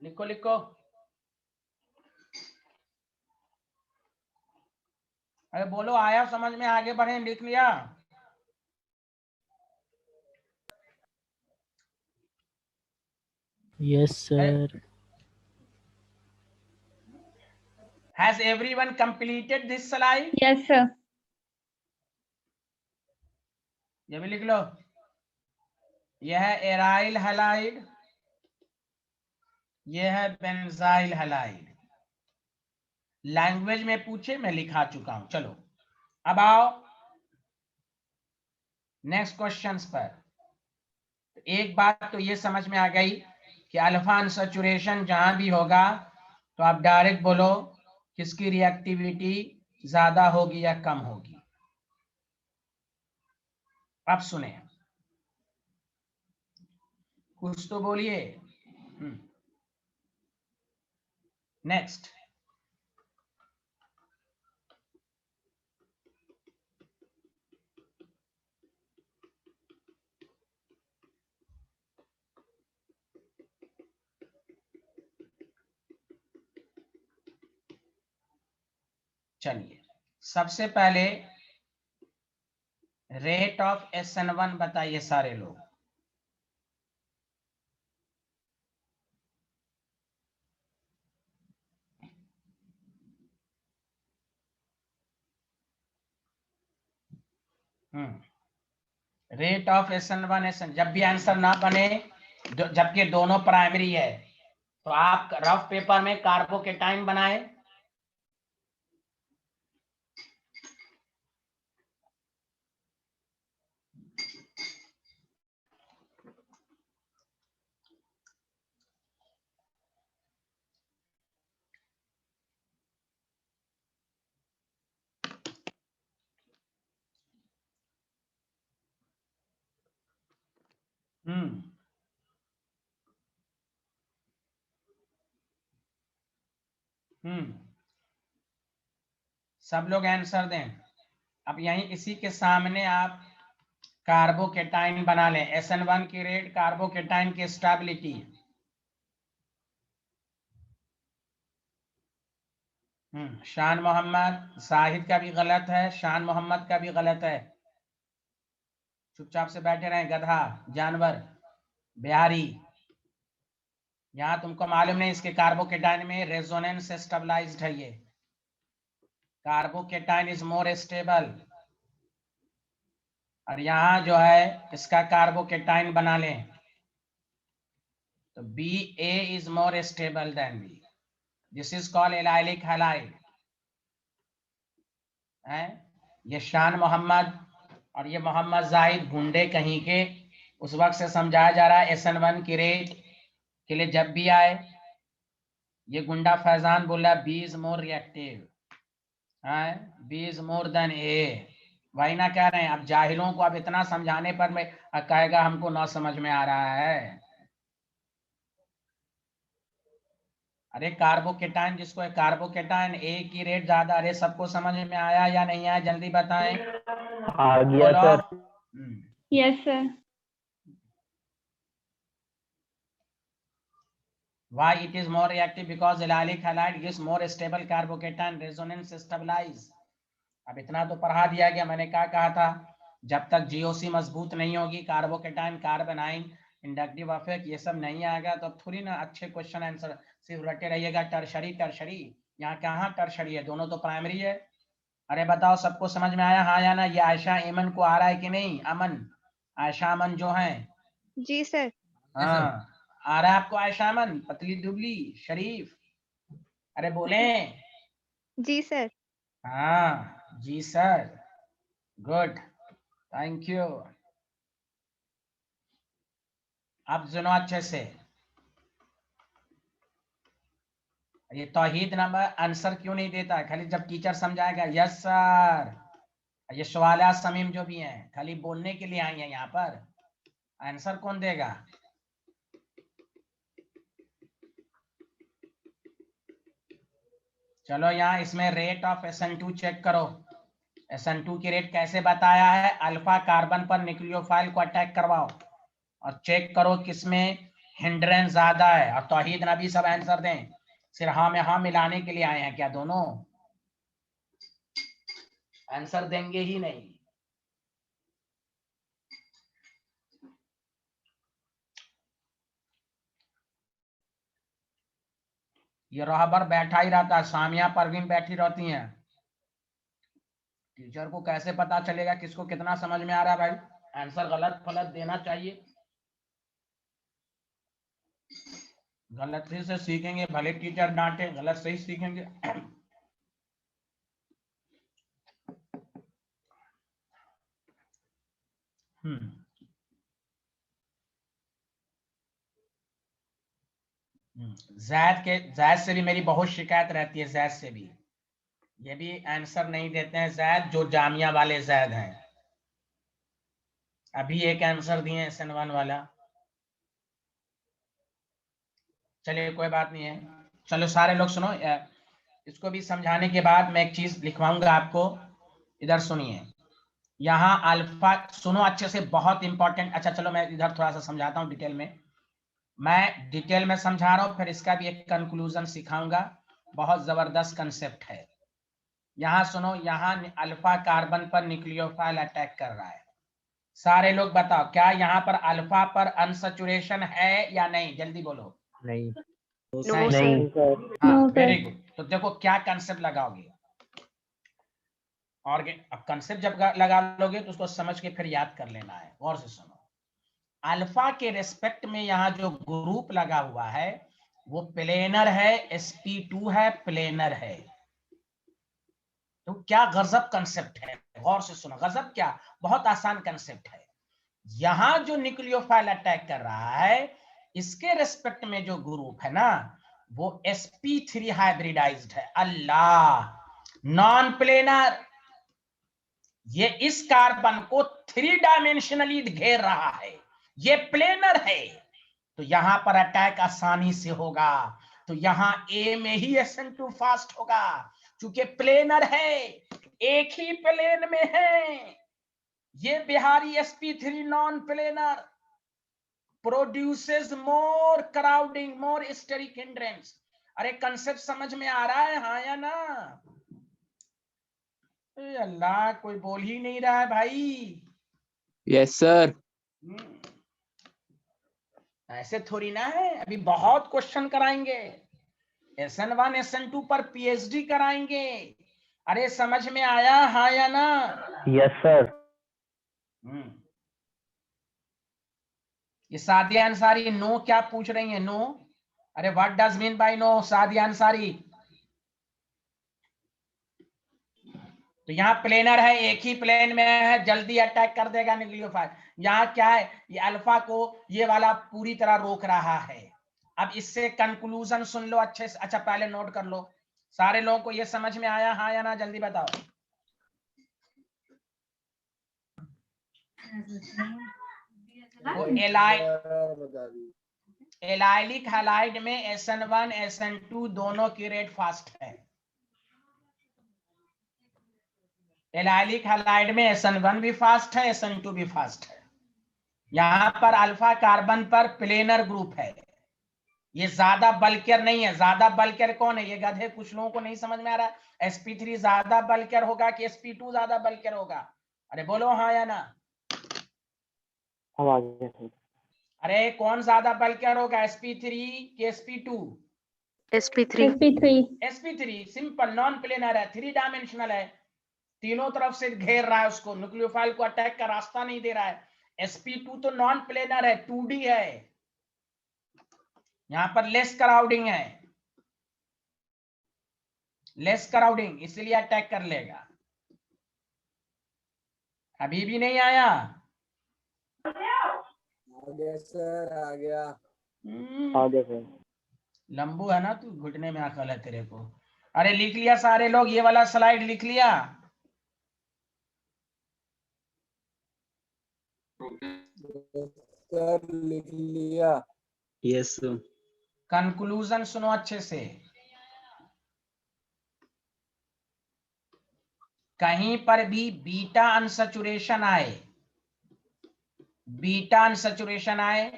लिखो लिखो। अरे बोलो आया समझ में, आगे बढ़े। लिख लिया? Yes, sir. Has everyone completed this slide? Yes, sir. ये भी लिख लो। यह है एराइल हैलाइड, यह है बेंजाइल हैलाइड। लैंग्वेज में पूछे, मैं लिखा चुका हूं। चलो अब आओ नेक्स्ट क्वेश्चंस पर। एक बात तो ये समझ में आ गई कि अल्फा अनसैचुरेशन जहां भी होगा तो आप डायरेक्ट बोलो किसकी रिएक्टिविटी ज्यादा होगी या कम होगी। अब सुने, कुछ तो बोलिए। नेक्स्ट, चलिए सबसे पहले रेट ऑफ SN1 बताइए सारे लोग। रेट ऑफ SN1 SN, जब भी आंसर ना बने जबकि दोनों प्राइमरी है तो आप रफ पेपर में कार्बोकेटाइन बनाए। सब लोग आंसर दें। अब यहीं इसी के सामने आप कार्बोकेटाइन बना लें। SN1 की रेट, कार्बोकेटाइन की स्टेबिलिटी। शान मोहम्मद, शाहिद का भी गलत है, शान मोहम्मद का भी गलत है। चुपचाप से बैठे रहें, गधा जानवर बिहारी। यहां तुमको मालूम नहीं इसके कार्बोकेटाइन में रेजोनेंस स्टेबलाइज्ड है। ये कार्बोकेटाइन इज मोर स्टेबल, और यहां जो है इसका कार्बोकेटाइन बना लें तो BA is more stable than B. This is called allylic halide. ये शान मोहम्मद और ये मोहम्मद जाहिद गुंडे कहीं के, उस वक्त से समझाया जा रहा है SN1 की रेट के लिए जब भी आए। ये गुंडा फैजान बोला B is more reactive, B is more than A। वही ना कह रहे हैं। अब जाहिलों को अब इतना समझाने पर मैं कहेगा हमको ना समझ में आ रहा है। अरे कार्बोकेटाइन जिसको है, कार्बोकेटाइन A की रेट ज्यादा। अरे सबको समझ में आया या नहीं आया, जल्दी बताएं। आ गया sir. Yes, sir. Why it is more reactive? Because allylic halide gives more stable carbocation, resonance stabilize। अब इतना तो पढ़ा दिया गया। मैंने क्या कहा था, जब तक GOC मजबूत नहीं होगी, कार्बोकेटाइन, कार्बोनाइन, इंडक्टिव इफेक्ट, ये सब नहीं आएगा तो थोड़ी ना अच्छे क्वेश्चन आंसर सिर्फ रटे रहिएगा। टर्शरी टर्शरी, यहाँ कहाँ टर्शरी है, दोनों तो प्राइमरी है। अरे बताओ सबको समझ में आया हाँ या ना? ये आयशा एमन को आ रहा है कि नहीं? अमन, आयशा अमन जो है। जी सर। हाँ आ रहा है आपको आयशा अमन, पतली दुबली शरीफ? अरे बोले। जी सर। हाँ जी सर, गुड, थैंक यू। अब सुनो अच्छे से। ये तौहीद नंबर आंसर क्यों नहीं देता है? खाली जब टीचर समझाएगा यस सर। ये सवालिया समीम जो भी हैं खाली बोलने के लिए आई हैं यहाँ पर, आंसर कौन देगा? चलो यहाँ इसमें रेट ऑफ SN2 चेक करो। SN2 की रेट कैसे बताया है? अल्फा कार्बन पर न्यूक्लियोफाइल को अटैक करवाओ और चेक करो किसमें हिंड्रेंस ज्यादा है। और तौहीद नबी सब आंसर दें, सिर्फ हाँ में हाँ मिलाने के लिए आए हैं क्या? दोनों आंसर देंगे ही नहीं। ये रहबर बैठा ही रहता है, सामिया परवीन बैठी रहती हैं। टीचर को कैसे पता चलेगा किसको कितना समझ में आ रहा है? भाई आंसर गलत फलत देना चाहिए। गलती से सीखेंगे, भले टीचर डांटे, गलत से ही सीखेंगे। जैद से भी मेरी बहुत शिकायत रहती है। जैद से भी ये भी आंसर नहीं देते हैं। जैद जो जामिया वाले जैद हैं, अभी एक आंसर दिए SN1 वाला। चलिए कोई बात नहीं है। चलो सारे लोग सुनो, इसको भी समझाने के बाद मैं एक चीज लिखवाऊंगा आपको। इधर सुनिए, यहाँ अल्फा सुनो अच्छे से, बहुत इंपॉर्टेंट। अच्छा चलो मैं इधर थोड़ा सा समझाता हूँ डिटेल में। मैं डिटेल में समझा रहा हूँ, फिर इसका भी एक कंक्लूजन सिखाऊंगा। बहुत जबरदस्त कंसेप्ट है। यहाँ सुनो, यहाँ अल्फा कार्बन पर न्यूक्लियोफाइल अटैक कर रहा है। सारे लोग बताओ, क्या यहाँ पर अल्फा पर अनसैचुरेशन है या नहीं? जल्दी बोलो। नहीं। नहीं सर। हाँ No, sir. Very good. तो देखो क्या कंसेप्ट लगाओगे, और अब कंसेप्ट जब लगा लोगे तो उसको समझ के फिर याद कर लेना है। गौर से सुनो, अल्फा के रेस्पेक्ट में यहाँ जो ग्रुप लगा हुआ है वो प्लेनर है, sp2 है, प्लेनर है। तो क्या गजब कंसेप्ट है, गौर से सुनो। गजब क्या, बहुत आसान कंसेप्ट है। यहां जो न्यूक्लियोफाइल अटैक कर रहा है, इसके रेस्पेक्ट में जो ग्रुप है ना, वो sp3 हाइब्रिडाइज्ड है। अल्लाह, नॉन प्लेनर। ये इस कार्बन को 3 डायमेंशनली घेर रहा है, ये प्लेनर है। तो यहां पर अटैक आसानी से होगा। तो यहां A में ही SN2 फास्ट होगा, क्योंकि प्लेनर है, एक ही प्लेन में है। ये बिहारी sp3 non planar produces more crowding, more steric hindrance. अरे कंसेप्ट समझ में आ रहा है, हाँ या ना? अल्लाह, कोई बोल ही नहीं रहा है भाई। Yes, sir. ऐसे थोड़ी ना है, अभी बहुत क्वेश्चन कराएंगे। SN1 SN2 पर PhD कराएंगे। अरे समझ में आया, हाँ या ना? Yes sir. ये सादिया अंसारी नो क्या पूछ रही है? नो, अरे what does mean by no Sadia Ansari? तो यहाँ प्लेनर है, एक ही प्लेन में है, जल्दी अटैक कर देगा न्यूक्लियोफाइल। यहाँ क्या है, ये अल्फा को ये वाला पूरी तरह रोक रहा है। अब इससे कंक्लूजन सुन लो अच्छे से। अच्छा पहले नोट कर लो, सारे लोगों को ये समझ में आया, हाँ या ना? जल्दी बताओ। तो एलाइलिक हैलाइड में SN1 SN2 दोनों की रेट फास्ट है। एलाइलिक हैलाइड में SN1 भी फास्ट है, SN2 भी फास्ट है। यहां पर अल्फा कार्बन पर प्लेनर ग्रुप है, ये ज्यादा बल्कियर नहीं है। ज्यादा बल्कियर कौन है? ये गधे, कुछ लोगों को नहीं समझ में आ रहा है। sp3 ज्यादा बल्कियर होगा कि sp2 ज्यादा बल्कियर होगा? अरे बोलो हाँ या ना? अरे कौन ज्यादा बल्कियर होगा, sp3 कि sp2? sp3 sp3 simple non planar है, 3 डायमेंशनल है, तीनों तरफ से घेर रहा है उसको, न्यूक्लियोफाइल को अटैक का रास्ता नहीं दे रहा है। sp2 तो नॉन प्लेनर है, 2D है, यहां पर लेस क्राउडिंग है, लेस क्राउडिंग, इसलिए अटैक कर लेगा। अभी भी नहीं आया? आ गया सर, आ गया। आगे सर। लंबू है ना तू, घुटने में अकल है तेरे को। अरे लिख लिया सारे लोग, ये वाला स्लाइड लिख लिया? सर लिख लिया। Yes, sir. कंक्लूजन सुनो अच्छे से। कहीं पर भी बीटा अनसैचुरेशन आए, बीटा अनसैचुरेशन आए,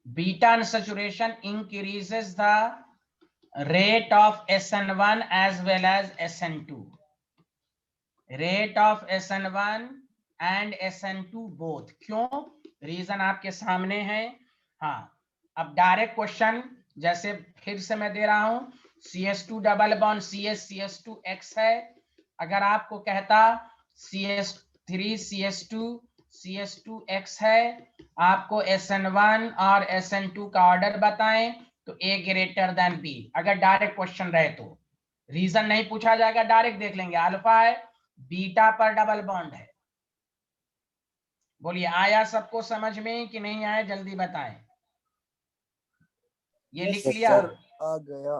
beta unsaturation increases the rate of SN1 as well as SN2. Rate of SN1 and SN2 both. क्यों? रीजन आपके सामने है। हाँ, अब डायरेक्ट क्वेश्चन जैसे फिर से मैं दे रहा हूं, CS2 डबल बॉन्ड CS2X है। अगर आपको कहता CS3 CS2X है, आपको SN1 और SN2 का ऑर्डर बताएं तो A ग्रेटर देन B। अगर डायरेक्ट क्वेश्चन रहे तो रीजन नहीं पूछा जाएगा, डायरेक्ट देख लेंगे। अल्फा है, बीटा पर डबल बॉन्ड है। बोलिए आया सबको समझ में कि नहीं आया, जल्दी बताएं। ये लिख लिया? सर आ गया।